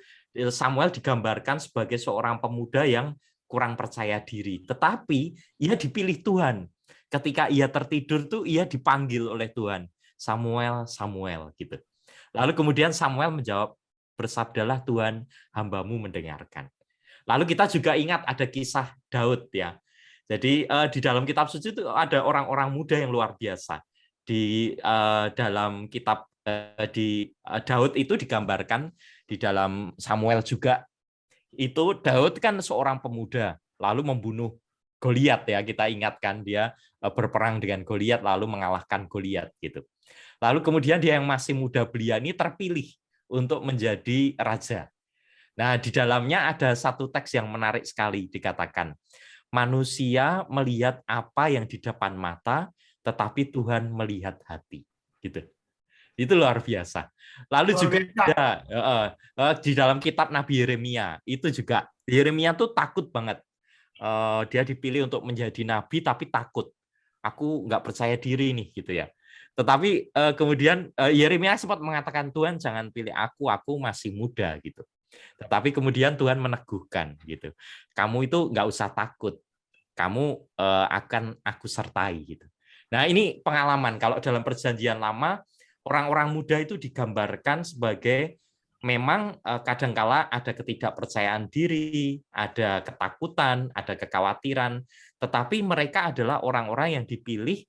Samuel digambarkan sebagai seorang pemuda yang kurang percaya diri. Tetapi ia dipilih Tuhan. Ketika ia tertidur tuh ia dipanggil oleh Tuhan. Samuel, Samuel gitu. Lalu kemudian Samuel menjawab, bersabdalah Tuhan, hambamu mendengarkan. Lalu kita juga ingat ada kisah Daud ya. Jadi di dalam kitab suci itu ada orang-orang muda yang luar biasa. Di dalam kitab Daud itu digambarkan di dalam Samuel juga. Itu Daud kan seorang pemuda lalu membunuh Goliat ya, kita ingatkan dia berperang dengan Goliat lalu mengalahkan Goliat gitu. Lalu kemudian dia yang masih muda belia ini terpilih untuk menjadi raja. Nah, di dalamnya ada satu teks yang menarik sekali dikatakan, manusia melihat apa yang di depan mata, tetapi Tuhan melihat hati. Gitu. Itu luar biasa. Lalu juga ada di dalam kitab Nabi Yeremia, itu juga Yeremia tuh takut banget. Dia dipilih untuk menjadi nabi tapi takut. Aku nggak percaya diri nih gitu ya. Tetapi kemudian Yeremia sempat mengatakan, Tuhan jangan pilih aku masih muda gitu. Tetapi kemudian Tuhan meneguhkan gitu. Kamu itu nggak usah takut. Kamu akan aku sertai gitu. Nah, ini pengalaman kalau dalam perjanjian lama orang-orang muda itu digambarkan sebagai memang kadangkala ada ketidakpercayaan diri, ada ketakutan, ada kekhawatiran, tetapi mereka adalah orang-orang yang dipilih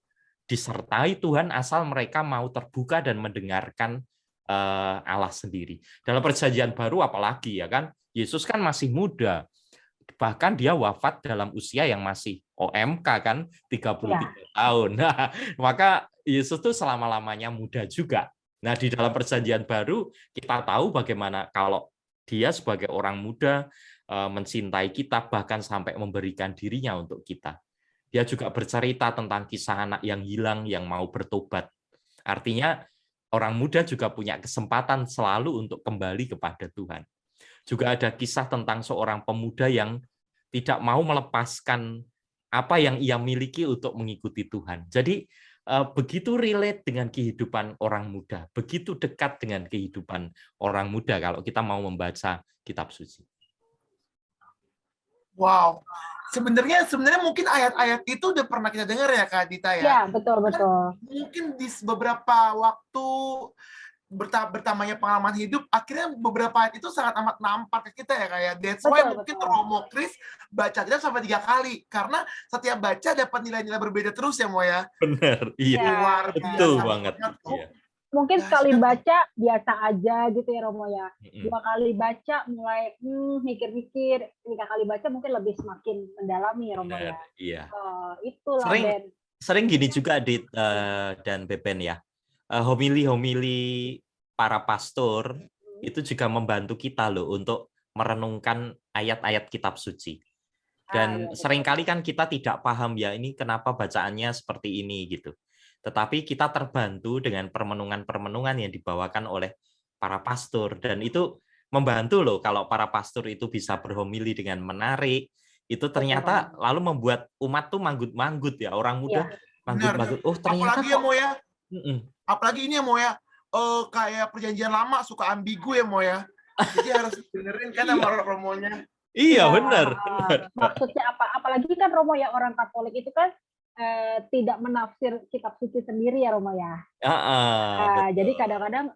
disertai Tuhan asal mereka mau terbuka dan mendengarkan Allah sendiri. Dalam perjanjian baru apalagi ya kan, Yesus kan masih muda. Bahkan dia wafat dalam usia yang masih OMK kan 33 tahun. Nah, maka Yesus itu selama-lamanya muda juga. Nah, di dalam perjanjian baru kita tahu bagaimana kalau dia sebagai orang muda mencintai kita bahkan sampai memberikan dirinya untuk kita. Dia juga bercerita tentang kisah anak yang hilang yang mau bertobat. Artinya orang muda juga punya kesempatan selalu untuk kembali kepada Tuhan. Juga ada kisah tentang seorang pemuda yang tidak mau melepaskan apa yang ia miliki untuk mengikuti Tuhan. Jadi begitu relate dengan kehidupan orang muda, begitu dekat dengan kehidupan orang muda kalau kita mau membaca kitab suci.
Wow. Sebenarnya mungkin ayat-ayat itu udah pernah kita dengar ya Kak Dita ya.
Ya, betul.
Mungkin di beberapa waktu bertambahnya pengalaman hidup, akhirnya beberapa ayat itu sangat amat nampak ke kita ya kayak. That's why mungkin Romo Kris baca kita sampai 3 kali karena setiap baca dapat nilai-nilai berbeda terus ya Mo ya.
Benar, iya.
Luar
Betul
biasa
banget.
Iya.
Mungkin sekali baca biasa aja gitu ya Romo ya. 2 kali baca mulai mikir-mikir, 3 kali baca mungkin lebih semakin mendalami ya Romo ya.
Iya.
Itulah Ben.
Sering gini juga Dit dan Beben ya. Homili-homili para pastor itu juga membantu kita loh untuk merenungkan ayat-ayat kitab suci. Dan seringkali kan kita tidak paham ya ini kenapa bacaannya seperti ini gitu. Tetapi kita terbantu dengan permenungan-permenungan yang dibawakan oleh para pastor dan itu membantu loh kalau para pastor itu bisa berhomili dengan menarik. Itu ternyata lalu membuat umat tuh manggut-manggut ya, orang muda manggut-manggut. Oh, ternyata
apalagi ya Mo ya. Apalagi ini ya Mo ya. Kayak perjanjian lama suka ambigu ya Mo ya. Jadi harus benerin kan sama Romonya.
Iya, benar.
Maksudnya apa? Apalagi kan Romo ya orang Katolik itu kan tidak menafsir kitab suci sendiri ya Romo ya. Jadi kadang-kadang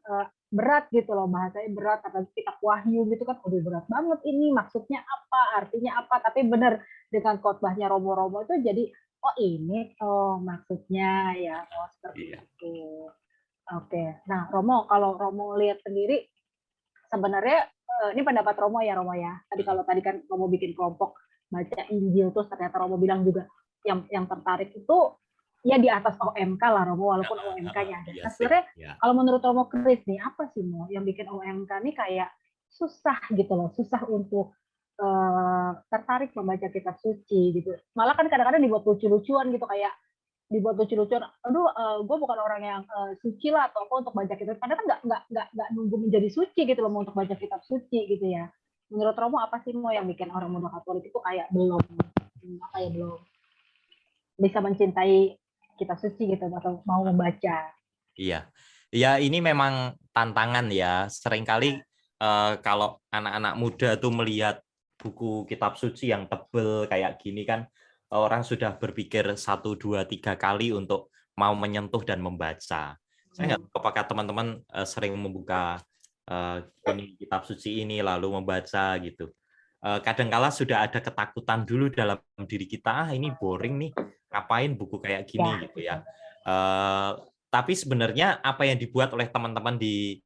berat gitu loh, bahasanya berat, apalagi kitab Wahyu gitu kan, udah berat banget ini, maksudnya apa, artinya apa, tapi benar dengan khotbahnya Romo-Romo itu jadi, oh ini maksudnya ya, seperti itu. Oke, nah Romo, kalau Romo lihat sendiri, sebenarnya ini pendapat Romo ya Romo ya, tadi kan Romo bikin kelompok baca Injil, terus ternyata Romo bilang juga, yang tertarik itu ya di atas OMK lah Romo, walaupun OMK-nya ada. Nah, sebenarnya kalau menurut Romo Kris nih, apa sih Mo yang bikin OMK nih kayak susah gitu loh, susah untuk tertarik membaca kitab suci gitu. Malah kan kadang-kadang dibuat lucu-lucuan gitu kayak dibuat lucu-lucuan. Aduh, gue bukan orang yang suci lah atau apa untuk baca kitab. Karena kan nggak nunggu menjadi suci gitu loh mau untuk baca kitab suci gitu ya. Menurut Romo apa sih mau yang bikin orang muda Katolik itu kayak belum apa ya belum bisa mencintai kitab suci gitu atau mau membaca.
Iya. Ya ini memang tantangan ya. Seringkali kalau anak-anak muda tuh melihat buku kitab suci yang tebel kayak gini kan orang sudah berpikir 1, 2, 3 kali untuk mau menyentuh dan membaca. Saya nggak tahu apakah teman-teman sering membuka ini kitab suci ini lalu membaca gitu. Kadangkala sudah ada ketakutan dulu dalam diri kita, ini boring nih, ngapain buku kayak gini gitu ya. Tapi sebenarnya apa yang dibuat oleh teman-teman di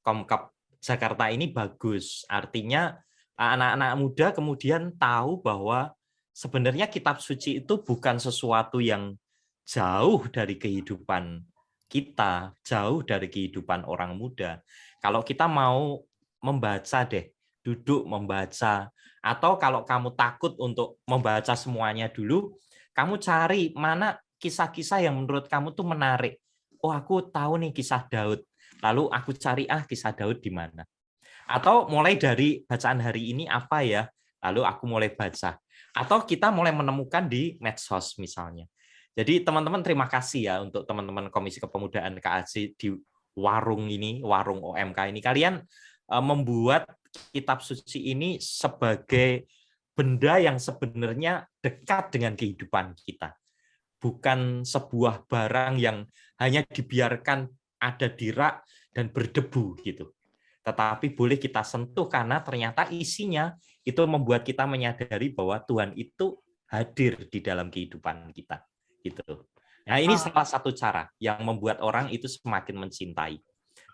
Komkap Jakarta ini bagus. Artinya anak-anak muda kemudian tahu bahwa sebenarnya kitab suci itu bukan sesuatu yang jauh dari kehidupan kita, jauh dari kehidupan orang muda. Kalau kita mau membaca deh, duduk membaca, atau kalau kamu takut untuk membaca semuanya dulu, kamu cari mana kisah-kisah yang menurut kamu tuh menarik. Oh, aku tahu nih kisah Daud. Lalu aku cari kisah Daud di mana. Atau mulai dari bacaan hari ini apa ya? Lalu aku mulai baca. Atau kita mulai menemukan di medsos misalnya. Jadi teman-teman terima kasih ya untuk teman-teman Komisi Kepemudaan KAJ di warung ini, warung OMK ini. Kalian membuat kitab suci ini sebagai benda yang sebenarnya dekat dengan kehidupan kita. Bukan sebuah barang yang hanya dibiarkan ada di rak dan berdebu gitu. Tetapi boleh kita sentuh karena ternyata isinya itu membuat kita menyadari bahwa Tuhan itu hadir di dalam kehidupan kita. Gitu. Nah, ini salah satu cara yang membuat orang itu semakin mencintai.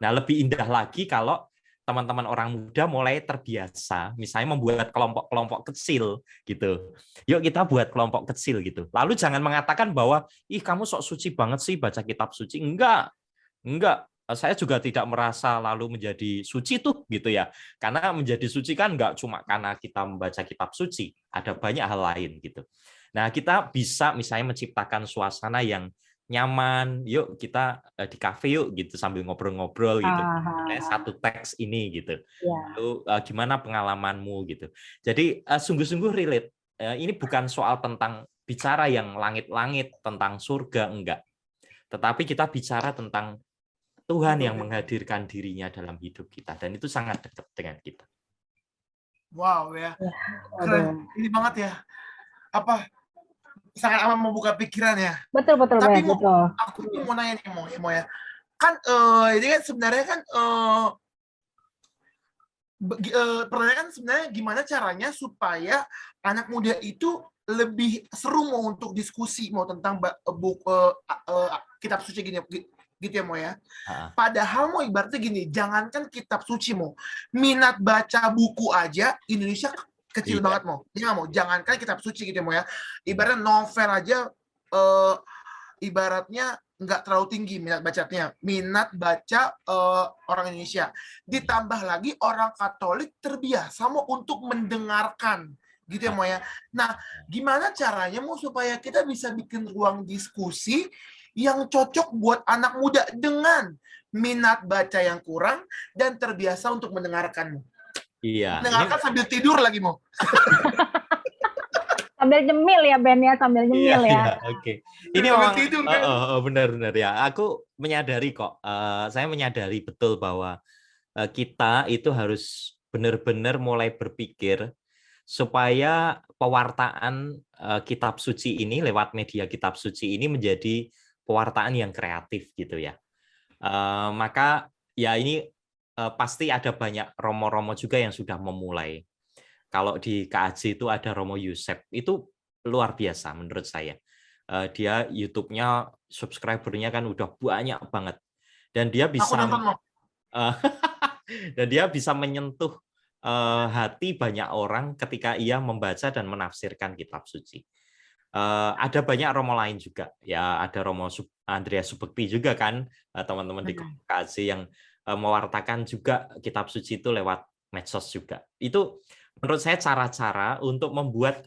Nah, lebih indah lagi kalau teman-teman orang muda mulai terbiasa, misalnya membuat kelompok-kelompok kecil gitu. Yuk kita buat kelompok kecil gitu. Lalu jangan mengatakan bahwa, ih kamu sok suci banget sih baca kitab suci. Enggak. Saya juga tidak merasa lalu menjadi suci tuh gitu ya. Karena menjadi suci kan enggak cuma karena kita membaca kitab suci, ada banyak hal lain gitu. Nah, kita bisa misalnya menciptakan suasana yang nyaman, yuk kita di kafe yuk gitu sambil ngobrol-ngobrol gitu. Satu teks ini gitu. Lalu gimana pengalamanmu gitu. Jadi sungguh-sungguh relate. Ini bukan soal tentang bicara yang langit-langit tentang surga enggak. Tetapi kita bicara tentang Tuhan yang menghadirkan dirinya dalam hidup kita dan itu sangat dekat dengan kita.
Wow ya. Keren. Ini banget ya. Apa sangat amat membuka pikiran ya.
Betul.
Tapi
betul.
Aku tuh mau nanya nih mau ya. Kan ini kan sebenarnya kan pertanyaan kan sebenarnya gimana caranya supaya anak muda itu lebih seru mau untuk diskusi mau tentang kitab suci gini gitu ya mau ya. Padahal mau ibaratnya gini, jangankan kitab suci mau minat baca buku aja Indonesia kecil banget mau. Dia mau jangankan kitab suci gitu ya mau ya. Ibaratnya novel aja ibaratnya nggak terlalu tinggi minat bacanya. Minat baca orang Indonesia. Ditambah lagi orang Katolik terbiasa mau untuk mendengarkan gitu ya mau ya. Nah, gimana caranya mau supaya kita bisa bikin ruang diskusi yang cocok buat anak muda dengan minat baca yang kurang dan terbiasa untuk mendengarkanmu.
Iya.
Mendengarkan sambil tidur lagi mau.
Sambil nyemil ya Ben ya, sambil nyemil ya.
Oke. Ini memang benar-benar ya. Aku menyadari kok. Saya menyadari betul bahwa kita itu harus benar-benar mulai berpikir supaya pewartaan kitab suci ini lewat media kitab suci ini menjadi pewartaan yang kreatif gitu ya. Maka ya ini pasti ada banyak romo-romo juga yang sudah memulai. Kalau di KAJ itu ada Romo Yusef, itu luar biasa menurut saya. Dia YouTube-nya, subscriber-nya kan udah banyak banget. Dan dia bisa dan dia bisa menyentuh hati banyak orang ketika ia membaca dan menafsirkan kitab suci. Ada banyak romo lain juga. Ya, ada Romo Andreas Subekti juga kan, teman-teman di KAJ yang mewartakan juga kitab suci itu lewat medsos juga. Itu menurut saya cara-cara untuk membuat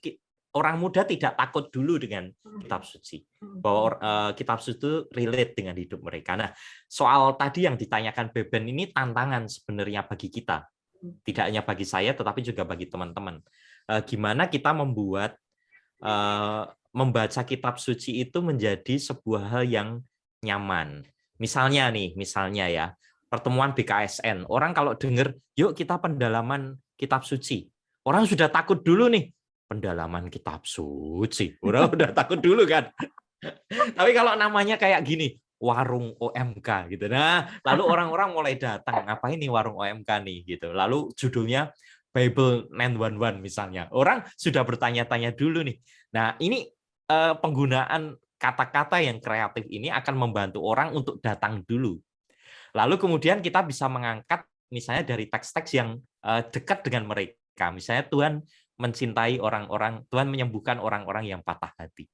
orang muda tidak takut dulu dengan kitab suci, bahwa kitab suci itu relate dengan hidup mereka. Nah, soal tadi yang ditanyakan Beben ini tantangan sebenarnya bagi kita, tidak hanya bagi saya tetapi juga bagi teman-teman. Gimana kita membuat membaca kitab suci itu menjadi sebuah hal yang nyaman. Misalnya ya, pertemuan BKSN, orang kalau dengar, yuk kita pendalaman kitab suci, orang sudah takut dulu nih, pendalaman kitab suci, orang udah takut dulu kan. Tapi kalau namanya kayak gini, warung OMK gitu, nah lalu orang-orang mulai datang, apa ini warung OMK nih gitu, lalu judulnya Bible 911 misalnya, orang sudah bertanya-tanya dulu nih. Nah ini penggunaan kata-kata yang kreatif ini akan membantu orang untuk datang dulu. Lalu kemudian kita bisa mengangkat misalnya dari teks-teks yang dekat dengan mereka. Misalnya Tuhan mencintai orang-orang, Tuhan menyembuhkan orang-orang yang patah hati.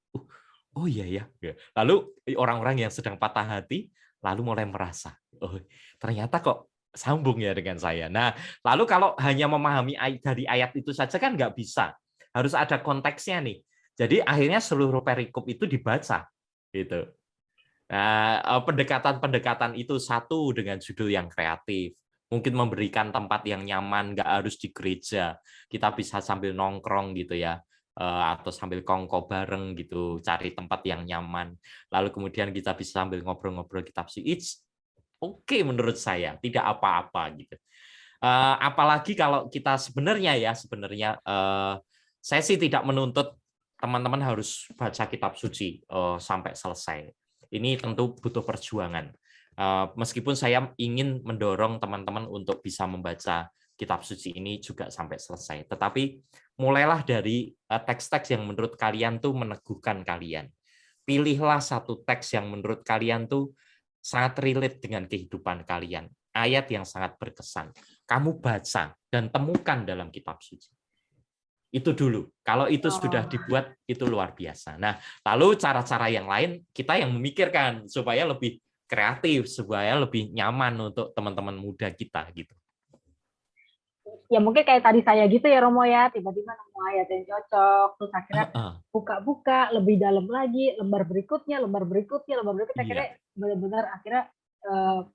Oh iya ya. Lalu orang-orang yang sedang patah hati, lalu mulai merasa, oh ternyata kok sambung ya dengan saya. Nah, lalu kalau hanya memahami dari ayat itu saja kan nggak bisa. Harus ada konteksnya nih. Jadi akhirnya seluruh perikop itu dibaca. Gitu. Nah, pendekatan-pendekatan itu satu dengan judul yang kreatif. Mungkin memberikan tempat yang nyaman, nggak harus di gereja. Kita bisa sambil nongkrong gitu ya, atau sambil kongko bareng gitu, cari tempat yang nyaman. Lalu kemudian kita bisa sambil ngobrol-ngobrol kitab suci. Oke, menurut saya tidak apa-apa gitu. Apalagi kalau kita sebenarnya saya sih tidak menuntut teman-teman harus baca kitab suci sampai selesai. Ini tentu butuh perjuangan. Meskipun saya ingin mendorong teman-teman untuk bisa membaca kitab suci ini juga sampai selesai. Tetapi mulailah dari teks-teks yang menurut kalian tuh meneguhkan kalian. Pilihlah satu teks yang menurut kalian tuh sangat relate dengan kehidupan kalian. Ayat yang sangat berkesan. Kamu baca dan temukan dalam kitab suci. Itu dulu. Kalau itu sudah dibuat, itu luar biasa. Nah, lalu cara-cara yang lain kita yang memikirkan supaya lebih kreatif, supaya lebih nyaman untuk teman-teman muda kita gitu.
Ya mungkin kayak tadi saya gitu ya Romo ya, tiba-tiba nemu ayat yang cocok, terus akhirnya buka-buka lebih dalam lagi, lembar berikutnya, akhirnya benar-benar akhirnya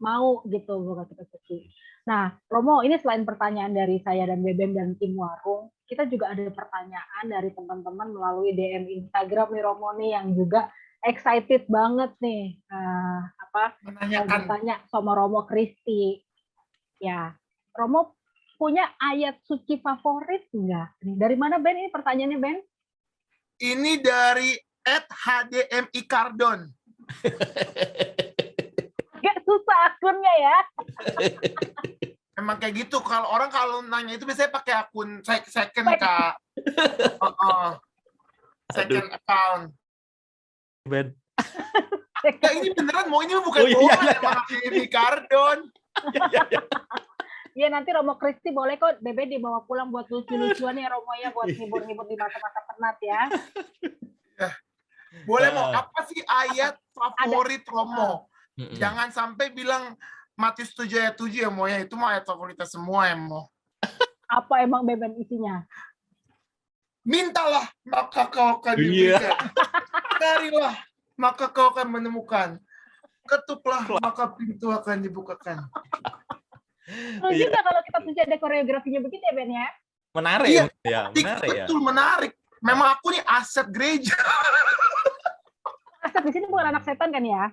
mau gitu buka kitab suci. Nah, Romo, ini selain pertanyaan dari saya dan Beben dan tim Warung, kita juga ada pertanyaan dari teman-teman melalui DM Instagram nih Romo nih yang juga excited banget nih bertanya sama Romo Kristi. Ya, Romo punya ayat suci favorit nggak? Dari mana Ben? Ini pertanyaannya Ben?
Ini dari @hdmi Cardon.
Agak susah akunnya ya.
Emang kayak gitu. Kalau nanya itu biasanya pakai akun second Kak. Second account.
Ben.
Ya ini beneran ini bukan bohong, emang hdmi Cardon.
Iya nanti Romo Kristi boleh kok Bebe dibawa pulang buat lucu-lucuan ya Romo ya, buat hibur-hibur di masa-masa penat ya.
Boleh mau apa sih ayat favorit Romo? Jangan sampai bilang Matius 7 ayat 7 ya Mo ya, itu mah ayat favorit semua ya Mo.
Apa emang Beben isinya?
Mintalah maka kau akan diberikan. Carilah maka kau akan menemukan. Ketuklah maka pintu akan dibukakan.
Lucu nggak kalau kita punya ada koreografinya begitu ya Ben ya?
Menarik ya, menarik ya.
Betul, menarik. Memang aku nih aset gereja.
Aset di sini bukan anak setan kan ya?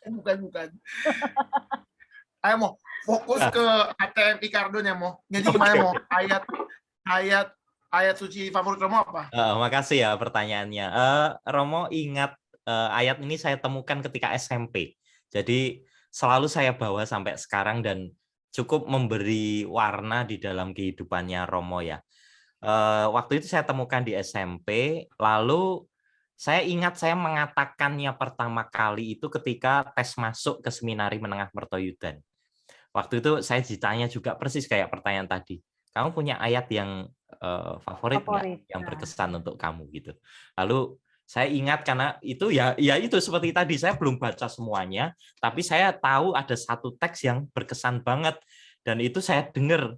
Bukan. Ayo Mo, fokus ke hdmi Cardon ya Mo. Jadi gimana Mo? Ayat suci favorit Romo apa?
Makasih ya pertanyaannya. Romo ingat ayat ini saya temukan ketika SMP. Jadi selalu saya bawa sampai sekarang dan cukup memberi warna di dalam kehidupannya Romo ya. Waktu itu saya temukan di SMP, lalu saya ingat saya mengatakannya pertama kali itu ketika tes masuk ke Seminari Menengah Mertoyudan. Waktu itu saya ditanya juga persis kayak pertanyaan tadi. Kamu punya ayat yang favorit nggak? Yang berkesan untuk kamu gitu. Lalu saya ingat karena itu ya itu seperti tadi saya belum baca semuanya, tapi saya tahu ada satu teks yang berkesan banget dan itu saya dengar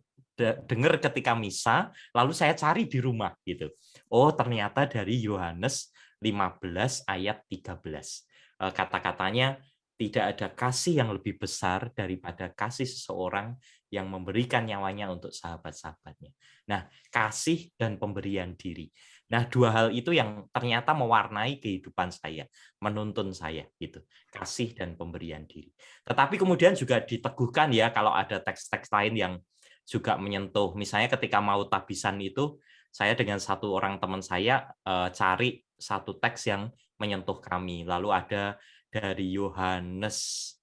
ketika misa, lalu saya cari di rumah gitu. Oh, ternyata dari Yohanes 15 ayat 13. Kata-katanya, tidak ada kasih yang lebih besar daripada kasih seseorang yang memberikan nyawanya untuk sahabat-sahabatnya. Nah, kasih dan pemberian diri. Nah, dua hal itu yang ternyata mewarnai kehidupan saya, menuntun saya gitu. Kasih dan pemberian diri. Tetapi kemudian juga diteguhkan ya kalau ada teks-teks lain yang juga menyentuh. Misalnya ketika mau tabisan itu, saya dengan satu orang teman saya cari satu teks yang menyentuh kami. Lalu ada dari Yohanes,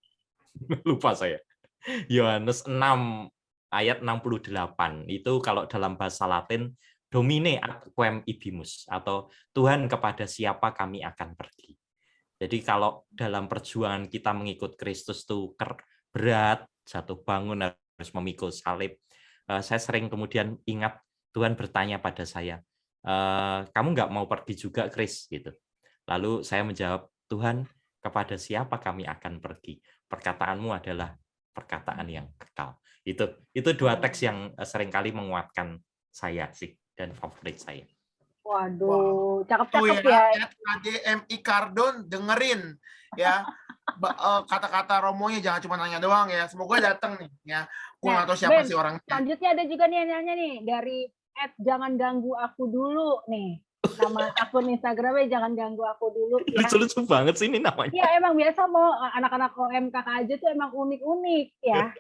lupa saya, Yohanes 6 ayat 68. Itu kalau dalam bahasa Latin, Domine ad quem ibimus, atau Tuhan kepada siapa kami akan pergi. Jadi kalau dalam perjuangan kita mengikut Kristus itu berat, jatuh bangun, harus memikul salib, saya sering kemudian ingat Tuhan bertanya pada saya, kamu nggak mau pergi juga, Kris? Gitu. Lalu saya menjawab, Tuhan, kepada siapa kami akan pergi? Perkataanmu adalah perkataan yang kekal. Itu dua teks yang seringkali menguatkan saya sih dan favorit saya.
Waduh,
Tuh
cakep-cakep
ya,
ya.
KDMI Cardon dengerin ya kata-kata Romonya, jangan cuma nanya doang ya. Semoga datang nih ya. Gue nggak tahu siapa
Ben,
sih orangnya.
selanjutnya ada juga nih yang nanya nih dari @jangan ganggu aku dulu nih. Nama akun Instagramnya jangan ganggu aku dulu ya.
Lucu-lucu banget sih ini namanya.
Iya, emang biasa mau anak-anak OMKK aja tuh emang unik-unik ya.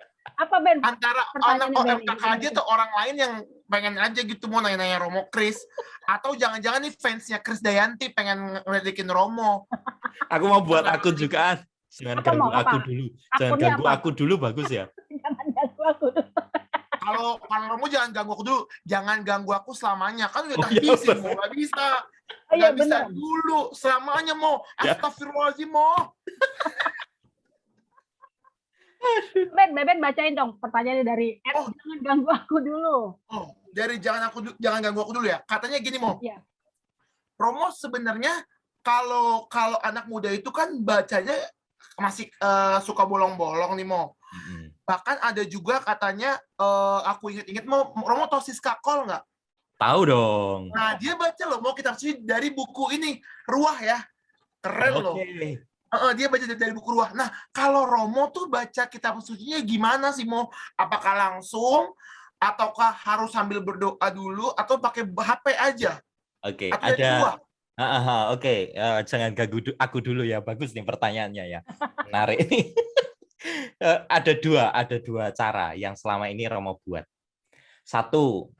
Apa Ben?
Antara anak OMKK aja tuh orang lain yang pengen aja gitu mau nanya-nanya Romo Kris, atau jangan-jangan nih fansnya Kris Dayanti pengen ngeledekin Romo.
Aku mau buat akun juga. Jangan ganggu aku dulu. Jangan ganggu aku dulu, bagus ya.
Jangan ganggu aku dulu.
Kalau Romo jangan ganggu aku dulu, jangan ganggu aku selamanya. Kan udah tahbis, mau nggak bisa. Nggak bisa dulu, selamanya mau. Astagfirullahaladzim mau.
Ben bacain dong pertanyaannya dari jangan ganggu aku dulu.
Oh, dari jangan ganggu aku dulu ya. Katanya gini Mo.
Iya.
Romo sebenarnya kalau anak muda itu kan bacanya masih suka bolong-bolong nih Mo. Bahkan ada juga katanya aku inget-inget Romo tau Siska Kol nggak?
Tahu dong.
Nah dia baca loh mau kitab suci dari buku ini Ruah ya. Keren loh. Dia baca dari buku Ruah. Nah, kalau Romo tuh baca kitab sucinya gimana sih, Mo? Apakah langsung, ataukah harus sambil berdoa dulu, atau pakai HP aja?
Oke, ada. Oke, jangan ganggu aku dulu ya. Bagus nih pertanyaannya ya. Menarik. Ada dua cara yang selama ini Romo buat. Satu,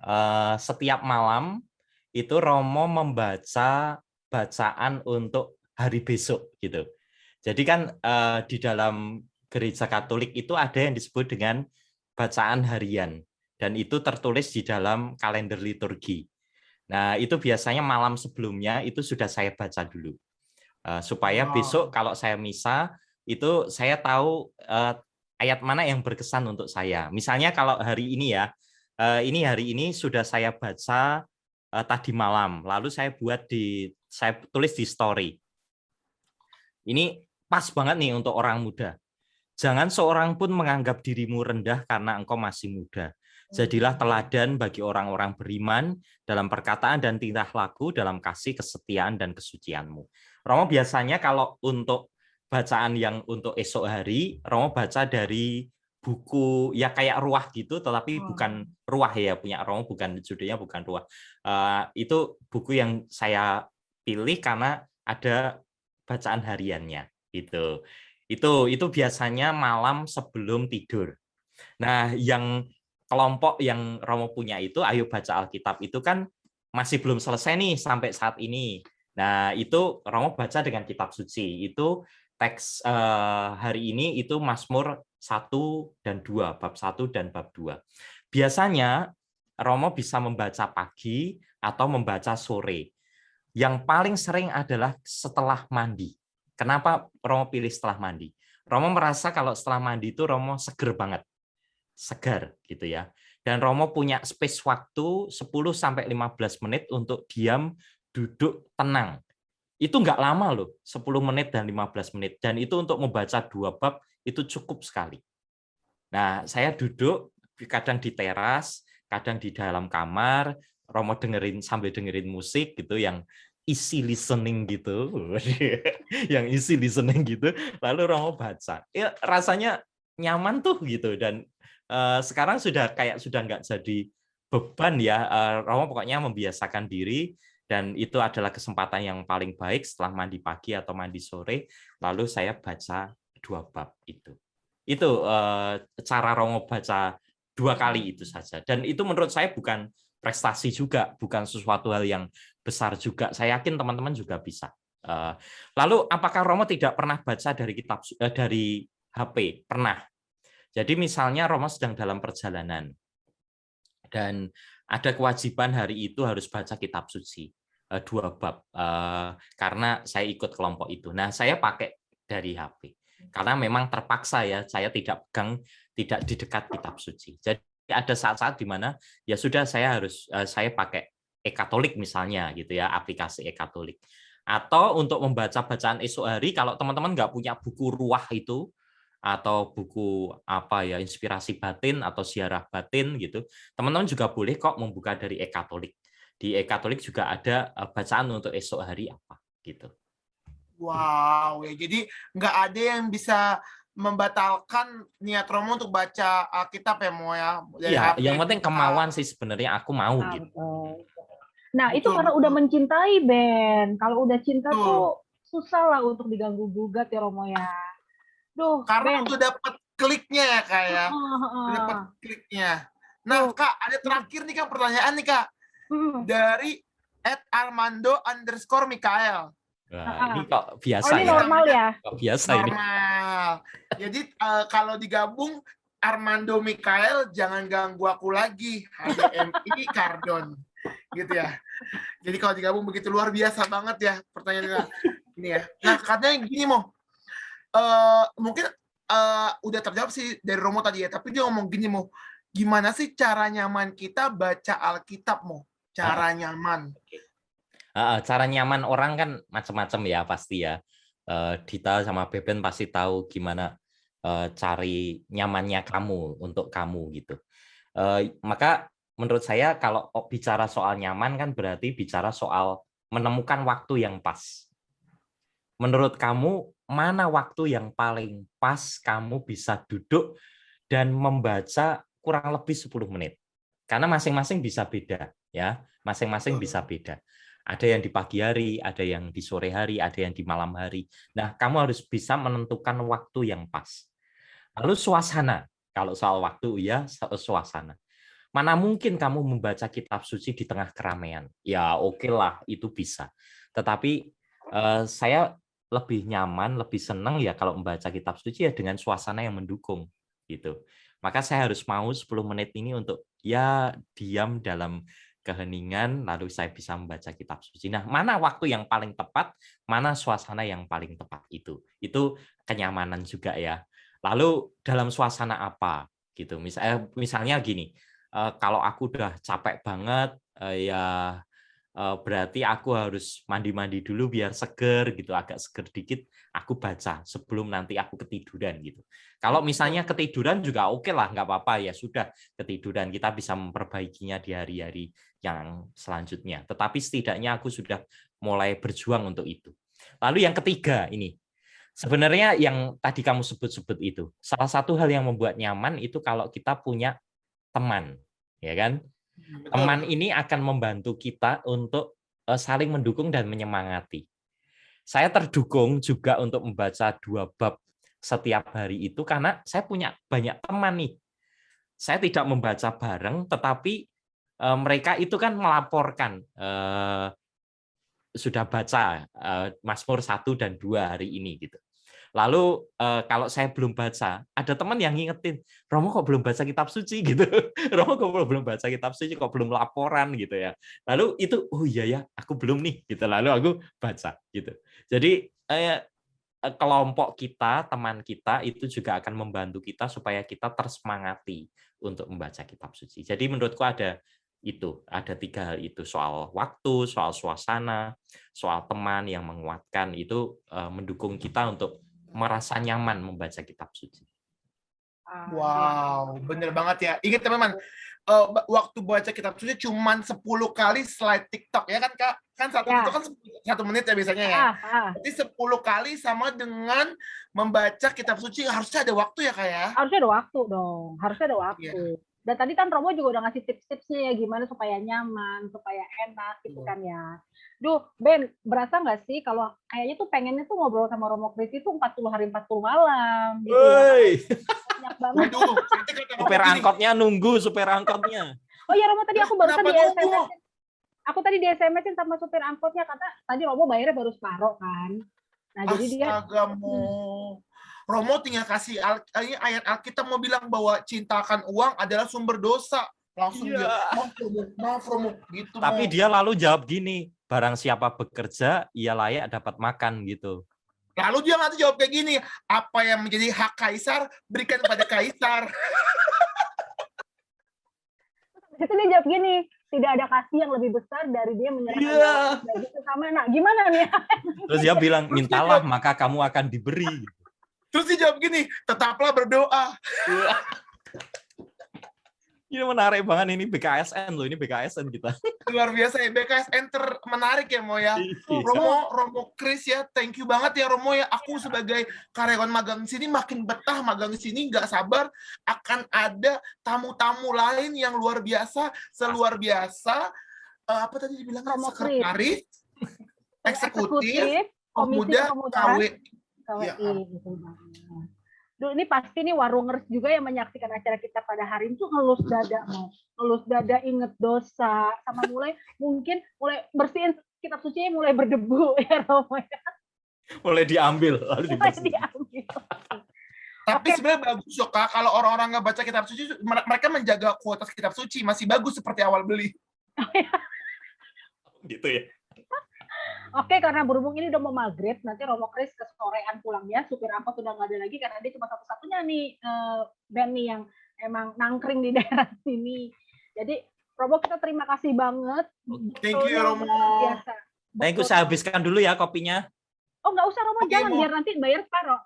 setiap malam itu Romo membaca bacaan untuk hari besok gitu. Jadi kan di dalam gereja Katolik itu ada yang disebut dengan bacaan harian dan itu tertulis di dalam kalender liturgi. Nah, itu biasanya malam sebelumnya itu sudah saya baca dulu. Supaya besok kalau saya misa itu saya tahu ayat mana yang berkesan untuk saya. Misalnya kalau hari ini ya, hari ini sudah saya baca tadi malam, lalu saya tulis di story. Ini pas banget nih untuk orang muda. Jangan seorang pun menganggap dirimu rendah karena engkau masih muda. Jadilah teladan bagi orang-orang beriman dalam perkataan dan tingkah laku, dalam kasih, kesetiaan, dan kesucianmu. Romo biasanya kalau untuk bacaan yang untuk esok hari, Romo baca dari buku ya kayak Ruah gitu, tetapi bukan Ruah ya, punya Romo bukan judulnya bukan Ruah. Itu buku yang saya pilih karena ada bacaan hariannya gitu. Itu biasanya malam sebelum tidur. Nah, yang kelompok yang Romo punya itu Ayo Baca Alkitab itu kan masih belum selesai nih sampai saat ini. Nah, itu Romo baca dengan kitab suci. Itu teks hari ini itu Mazmur 1 dan 2, bab 1 dan bab 2. Biasanya Romo bisa membaca pagi atau membaca sore. Yang paling sering adalah setelah mandi. Kenapa Romo pilih setelah mandi? Romo merasa kalau setelah mandi itu Romo seger banget. Segar gitu ya. Dan Romo punya space waktu 10-15 menit untuk diam, duduk, tenang. Itu nggak lama loh, 10 menit dan 15 menit. Dan itu untuk membaca 2 bab itu cukup sekali. Nah, saya duduk kadang di teras, kadang di dalam kamar, Romo sambil dengerin musik gitu yang easy listening gitu, yang easy listening gitu, lalu Romo baca. Ya rasanya nyaman tuh gitu dan sekarang sudah nggak jadi beban ya. Romo pokoknya membiasakan diri dan itu adalah kesempatan yang paling baik setelah mandi pagi atau mandi sore, lalu saya baca 2 bab itu. Itu cara Romo baca 2 kali itu saja. Dan itu menurut saya bukan prestasi juga, bukan sesuatu hal yang besar juga. Saya yakin teman-teman juga bisa. Lalu apakah Romo tidak pernah baca dari HP? Pernah. Jadi misalnya Romo sedang dalam perjalanan dan ada kewajiban hari itu harus baca kitab suci 2 bab karena saya ikut kelompok itu. Nah, saya pakai dari HP karena memang terpaksa ya, saya tidak di dekat kitab suci. Jadi ada saat-saat di mana ya sudah saya pakai e-Katolik misalnya gitu ya, aplikasi e-Katolik. Atau untuk membaca bacaan esok hari, kalau teman-teman nggak punya buku ruah itu atau buku apa ya, inspirasi batin atau ziarah batin gitu, teman-teman juga boleh kok membuka dari e-Katolik. Di e-Katolik juga ada bacaan untuk esok hari apa gitu.
Wow, ya jadi nggak ada yang bisa membatalkan niat Romo untuk baca Alkitab ya, Mo ya, dari
Iya,
HP
yang penting
bisa.
kemauan sih sebenarnya aku mau
Nah,
gitu.
betul. Nah, itu
Betul,
karena udah
betul,
mencintai Ben. Kalau udah cinta
betul.
tuh susah lah untuk diganggu gugat ya Romo ya. Duh,
Karena
Ben.
udah dapet kliknya ya, Kak ya. Udah dapet
Heeh.
kliknya. Nah,
Tuh.
Kak, ada terakhir nih Kak pertanyaan nih Kak.
Hmm.
Dari @armando_mikael.
Wah,
Heeh.
ini kok
Oh,
biasa
ini
Ini
ya?
normal
namanya
ya?
Kok biasa ini?
normal. Jadi kalau digabung Armando Mikael, jangan ganggu aku lagi. HDMI Cardon. Gitu ya. Jadi kalau digabung begitu luar biasa banget ya pertanyaannya. Ini ya. Nah, katanya gini, Mo. Mungkin udah terjawab sih dari Romo tadi ya, tapi dia ngomong gini, Mo. Gimana sih cara nyaman kita baca Alkitab, Mo? Cara nyaman.
Cara nyaman orang kan macam-macam ya pasti ya. Dita sama Beben pasti tahu gimana cari nyamannya kamu untuk kamu gitu. Maka menurut saya kalau bicara soal nyaman kan berarti bicara soal menemukan waktu yang pas. Menurut kamu mana waktu yang paling pas kamu bisa duduk dan membaca kurang lebih 10 menit? Karena masing-masing bisa beda ya, masing-masing bisa beda. Ada yang di pagi hari, ada yang di sore hari, ada yang di malam hari. Nah, kamu harus bisa menentukan waktu yang pas. Lalu suasana, kalau soal waktu ya suasana. Mana mungkin kamu membaca kitab suci di tengah keramaian? Ya oke lah, itu bisa. Tetapi saya lebih nyaman, lebih senang ya kalau membaca kitab suci ya dengan suasana yang mendukung gitu. Maka saya harus mau 10 menit ini untuk ya diam dalam keheningan lalu saya bisa membaca kitab suci. Nah, mana waktu yang paling tepat, mana suasana yang paling tepat itu. Itu kenyamanan juga ya. Lalu dalam suasana apa gitu. Misalnya gini, kalau aku udah capek banget ya berarti aku harus mandi-mandi dulu biar seger gitu, agak seger dikit, aku baca sebelum nanti aku ketiduran gitu. Kalau misalnya ketiduran juga oke lah, nggak apa-apa ya sudah ketiduran, kita bisa memperbaikinya di hari-hari yang selanjutnya. Tetapi setidaknya aku sudah mulai berjuang untuk itu. Lalu yang ketiga ini, sebenarnya yang tadi kamu sebut-sebut itu, salah satu hal yang membuat nyaman itu kalau kita punya teman, ya kan?
Betul.
Teman ini akan membantu kita untuk saling mendukung dan menyemangati. Saya terdukung juga untuk membaca 2 bab setiap hari itu karena saya punya banyak teman nih. Saya tidak membaca bareng, tetapi mereka itu kan melaporkan sudah baca Mazmur 1 dan 2 hari ini gitu. Lalu kalau saya belum baca, ada teman yang ngingetin, Romo kok belum baca kitab suci gitu. Romo kok belum baca kitab suci, kok belum laporan gitu ya. Lalu itu, oh iya ya, aku belum nih gitu. Lalu aku baca gitu. Jadi kelompok kita, teman kita itu juga akan membantu kita supaya kita tersemangati untuk membaca kitab suci. Jadi menurutku ada 3 hal itu, soal waktu, soal suasana, soal teman yang menguatkan itu mendukung kita untuk merasa nyaman membaca kitab suci.
Wow, bener banget ya. Ingat teman-teman, waktu baca kitab suci cuman 10 kali slide TikTok ya kan Kak? Kan satu
Ya.
TikTok kan 1 menit ya biasanya ya. Berarti 10 kali sama dengan membaca kitab suci harusnya ada waktu ya Kak ya?
Harusnya ada waktu dong, harusnya ada waktu.
Iya.
Dan tadi kan Romo juga udah ngasih tips-tipsnya ya gimana supaya nyaman, supaya enak gitu kan ya. Duh, Ben, berasa nggak sih kalau kayaknya tuh pengennya tuh ngobrol sama Romo Kris itu 40 hari 40 malam gitu ya.
Woi,
Banyak banget.
Waduh, nanti kata Romo
supir
gini,
angkotnya nunggu, supir angkotnya.
Oh iya Romo, tadi aku barusan
kenapa
di
nunggu?
SMS. Aku tadi di SMS-in sama supir angkotnya, kata tadi Romo bayarnya baru separuh kan. Nah, jadi dia
Astagamu. Romo tinggal kasih ayat Alkitab mau bilang bahwa cintakan uang adalah sumber dosa. Langsung
Iya.
dia, maaf Romo, gitu.
Tapi
Mo.
dia lalu jawab gini, barang siapa bekerja, ia layak dapat makan gitu.
Lalu dia nanti jawab kayak gini, apa yang menjadi hak kaisar, berikan kepada kaisar.
itu dia jawab gini, tidak ada kasih yang lebih besar dari dia menyerahkan
Iya.
bagi sesama. Nah, gimana nih?
Terus dia bilang, mintalah maka kamu akan diberi.
Terus dia jawab gini, tetaplah berdoa.
Ini menarik banget, ini BKSN loh, ini BKSN kita.
Luar biasa ya, BKSN menarik ya Mo ya. Romo Kris ya, thank you banget ya Romo ya. Aku sebagai karyawan magang di sini makin betah magang di sini, nggak sabar akan ada tamu-tamu lain yang luar biasa, seluar biasa. Apa tadi dibilangnya? Sekretaris, eksekutif, pemuda, KW.
KWI. Duh, ini pasti nih warungers juga yang menyaksikan acara kita pada hari itu ngelus dada mau, ngelus dada inget dosa, sama mulai bersihin kitab suci mulai berdebu ya Romo.
Mulai diambil, lalu dibersihin.
Tapi sebenarnya bagus kok Kak, kalau orang-orang nggak baca kitab suci, mereka menjaga kualitas kitab suci masih bagus seperti awal beli.
Gitu ya.
Oke, karena berhubung ini udah mau maghrib, nanti Romo Kris kesorean pulangnya, supir angkot udah nggak ada lagi karena dia cuma satu-satunya nih band nih yang emang nangkring di daerah sini. Jadi Romo, kita terima kasih banget.
Thank you Romo.
Biasa.
Thank you, saya habiskan dulu ya kopinya.
Oh nggak usah Romo, jangan biar nanti bayar separoh.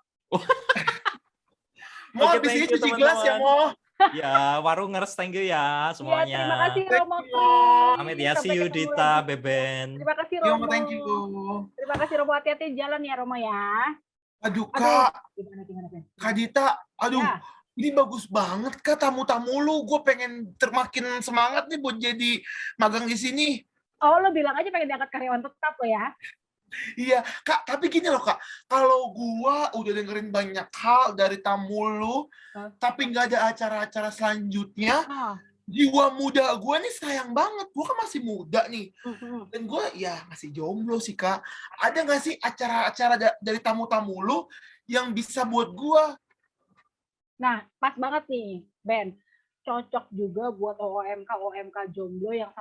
Mo, habis ini cuci gelas ya Mo.
Ya, warungers, thank you ya semuanya.
Ya, terima kasih Romo.
Pamit ya, see you Dita, Beben.
Terima kasih Romo.
Thank you.
Terima kasih Romo, hati-hati jalan ya Romo ya.
Aduh Kak,
gimana?
Kak Dita, aduh. Ya. Ini bagus banget Kak, tamu-tamu lu. Gue pengen makin semangat nih buat jadi magang di sini.
Oh, lo bilang aja pengen diangkat karyawan tetap lo ya.
Iya, Kak, tapi gini loh Kak, kalau gua udah dengerin banyak hal dari tamu lu, tapi nggak ada acara-acara selanjutnya, jiwa muda gua nih sayang banget, gua kan masih muda nih, dan gua ya masih jomblo sih Kak. Ada nggak sih acara-acara dari tamu-tamu lu yang bisa buat gua?
Nah, pas banget nih, Ben. Cocok juga buat OMK jomblo yang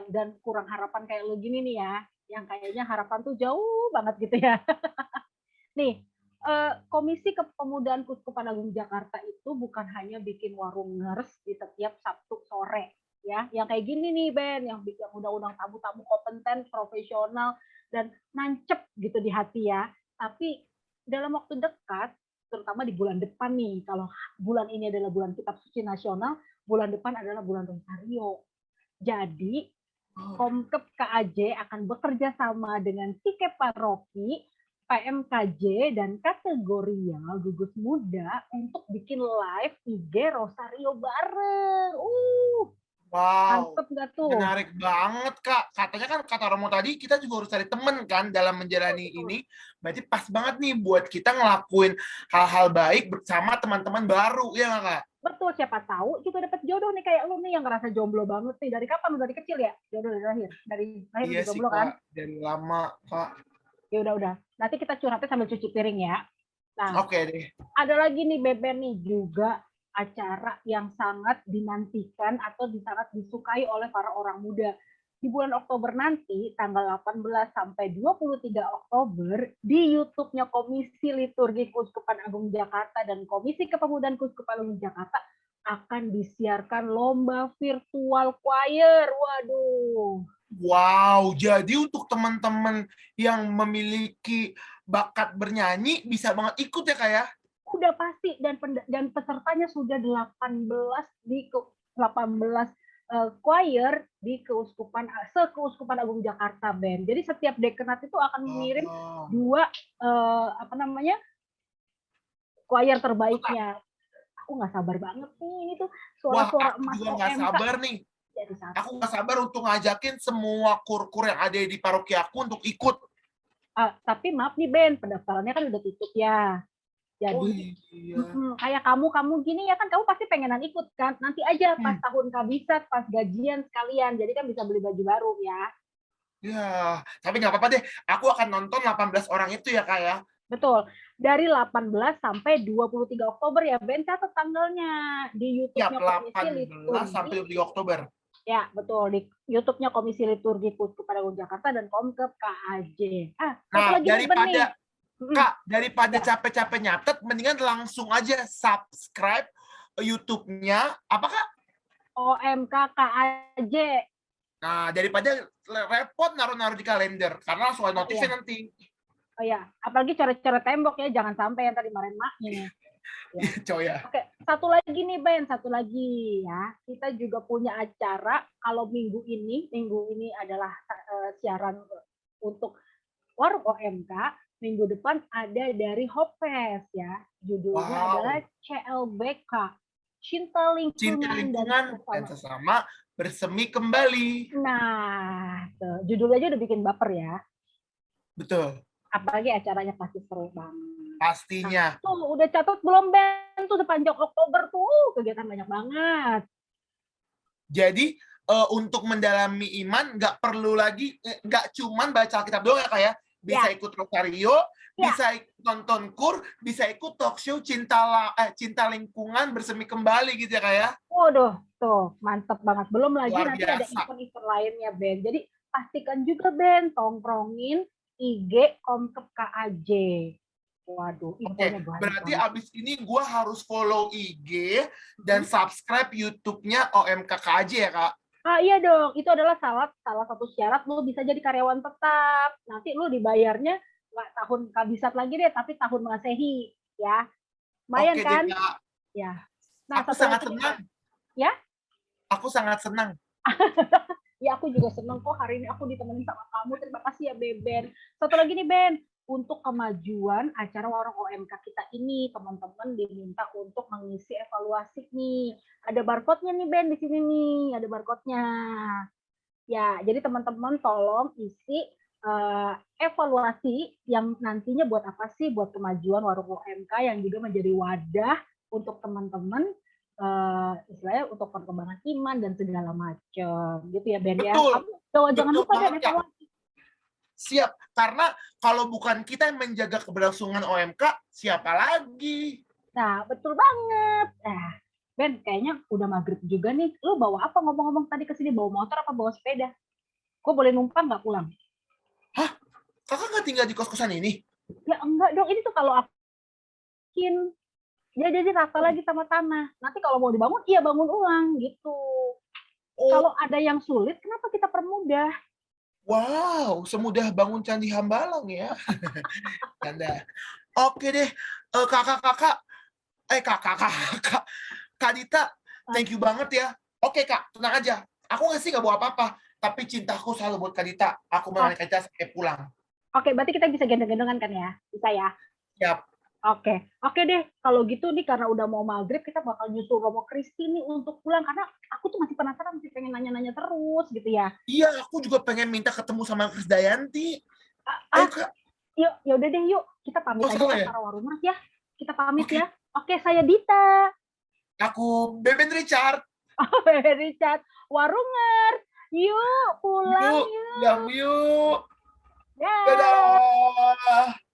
dan kurang harapan kayak lo gini nih ya. Yang kayaknya harapan tuh jauh banget gitu ya. Nih, Komisi Kepemudaan Kuskupan Agung Jakarta itu bukan hanya bikin warungers di setiap Sabtu sore, ya. Yang kayak gini nih, Ben, yang undang-undang tamu-tamu kompeten, profesional, dan nancep gitu di hati ya. Tapi dalam waktu dekat, terutama di bulan depan nih, kalau bulan ini adalah bulan Kitab Suci Nasional, bulan depan adalah bulan Rosario. Jadi, Komkep KAJ akan bekerja sama dengan Tiket Paroki, PMKJ, dan Kategorial Gugus Muda untuk bikin live IG Rosario bareng.
Wow,
mantep gak tuh?
Menarik banget Kak. Katanya kan kata Romo tadi, kita juga harus cari temen kan dalam menjalani ini. Berarti pas banget nih buat kita ngelakuin hal-hal baik bersama teman-teman baru, ya nggak Kak?
Betul, siapa tahu juga dapat jodoh nih kayak lu nih yang ngerasa jomblo banget nih. Dari kapan lu? Dari kecil ya? Jodoh dari lahir? Dari lahir
iya
jomblo
sih,
kan?
Dari lama Kak.
Ya udah. Nanti kita curhatnya sambil cuci piring ya. Nah,
Oke deh.
Ada lagi nih Beben nih juga acara yang sangat dinantikan atau sangat disukai oleh para orang muda. Di bulan Oktober nanti, tanggal 18 sampai 23 Oktober, di YouTube-nya Komisi Liturgi Kuskupan Agung Jakarta dan Komisi Kepemudaan Kuskupan Agung Jakarta akan disiarkan lomba virtual choir. Waduh.
Wow, jadi untuk teman-teman yang memiliki bakat bernyanyi, bisa banget ikut ya Kak ya?
Udah pasti, dan pesertanya sudah 18 choir di Sekeuskupan Agung Jakarta, Ben. Jadi setiap dekanat itu akan mengirim
Oh.
2 choir terbaiknya. Aku nggak sabar banget nih, ini tuh
Wah,
suara-suara
aku
emas
juga nggak
OMK.
sabar nih.
Jadi satu.
Aku nggak sabar untuk ngajakin semua kur-kur yang ada di paroki aku untuk ikut.
Tapi maaf nih Ben, pendaftarannya kan udah tutup ya.
Oh
Jadi
iya.
kayak kamu gini ya kan, kamu pasti pengenan ikut kan. Nanti aja pas tahun kabisat, pas gajian sekalian. Jadi kan bisa beli baju baru ya.
Ya, tapi nggak apa-apa deh. Aku akan nonton 18 orang itu ya, Kak ya.
Betul. Dari 18 sampai 23 Oktober ya, Ben, catat tanggalnya di
Siap,
YouTube-nya Komisi
18 sampai
Liturgi.
23 Oktober.
Ya, betul. Di YouTube-nya Komisi Liturgi Keuskupan Agung Jakarta dan Komkep KAJ. Satu
Nah,
lagi nih, Ben nih.
Kak, daripada capek-capek nyatet, mendingan langsung aja subscribe YouTube-nya. Apakah?
OMK KAJ.
Nah, daripada repot naruh-naruh di kalender. Karena langsung ada notifnya nanti.
Oh ya, apalagi coret-coret tembok ya, jangan sampai yang tadi marahin maknya.
Ya. Coy ya.
Oke, satu lagi nih Ben, satu lagi ya. Kita juga punya acara kalau minggu ini adalah siaran untuk Warung OMK. Minggu depan ada dari Hopfest ya. Judulnya adalah CLBK, Cinta Lingkungan
dan Sesama Bersemi Kembali.
Nah, judulnya aja udah bikin baper ya.
Betul.
Apalagi acaranya pasti seru banget.
Pastinya.
Nah, tuh udah catat belum Ben? Tuh sepanjang Oktober tuh kegiatan banyak banget.
Jadi untuk mendalami iman nggak perlu lagi, nggak cuman baca Alkitab doang ya, Kak ya. Bisa ikut rosario, bisa ikut nonton kur, bisa ikut talk show cinta lingkungan bersemi kembali gitu ya, Kak ya.
Waduh, tuh mantep banget. Belum lagi nanti ada event-event lainnya Ben. Jadi pastikan juga Ben tongkrongin IG Komkep KAJ. Waduh, infonya banyak.
Berarti abis ini gue harus follow IG dan subscribe YouTube-nya OMK KAJ ya, Kak?
Iya dong, itu adalah salah satu syarat lu bisa jadi karyawan tetap. Nanti lu dibayarnya nggak tahun kabisat lagi deh, tapi tahun Masehi ya. Lumayan kan? Ya.
Nah, aku sangat senang.
Ya?
Aku sangat senang.
Ya, aku juga senang kok hari ini aku ditemenin sama kamu. Terima kasih ya, Beben. Satu lagi nih, Ben. Untuk kemajuan acara Warung OMK kita ini, teman-teman diminta untuk mengisi evaluasi nih. Ada barcode-nya nih, Ben, di sini nih. Ada barcode-nya. Ya, jadi teman-teman tolong isi evaluasi yang nantinya buat apa sih? Buat kemajuan Warung OMK yang juga menjadi wadah untuk teman-teman istilahnya untuk perkembangan iman dan segala macam gitu ya Ben.
Betul.
Ya. Jangan lupa dan evaluasi.
Siap, karena kalau bukan kita yang menjaga keberlangsungan OMK, siapa lagi?
Nah, betul banget. Nah, Ben, kayaknya udah maghrib juga nih. Lu bawa apa ngomong-ngomong tadi ke sini? Bawa motor apa bawa sepeda? Gue boleh numpang nggak pulang?
Hah? Kakak nggak tinggal di kos-kosan ini?
Ya enggak dong, ini tuh kalau aku ya jadi rata lagi sama tanah. Nanti kalau mau dibangun, iya bangun ulang gitu. Kalau ada yang sulit, kenapa kita permudah?
Wow, semudah bangun Candi Hambalang ya. Canda. Oke deh, kakak. Kak Dita, thank you banget ya. Oke Kak, tenang aja. Aku nggak bawa apa-apa, tapi cintaku selalu buat Kak Dita. Aku menemani Kak Dita sampai pulang. Oke,
berarti kita bisa gendong-gendongan kan ya? Bisa ya?
Siap.
Oke deh, kalau gitu nih karena udah mau maghrib, kita bakal nyusul Romo Kristi nih untuk pulang, karena aku tuh masih penasaran, masih pengen nanya-nanya terus gitu ya.
Iya, aku juga pengen minta ketemu sama Krisdayanti. Ayo Kak.
Yuk, yaudah deh yuk, kita pamit aja ya para warungers ya. Kita pamit ya. Oke, saya Dita.
Aku Beben Richard.
Beben Richard. Warungers, yuk pulang yuk.
Yuk.
Dadah.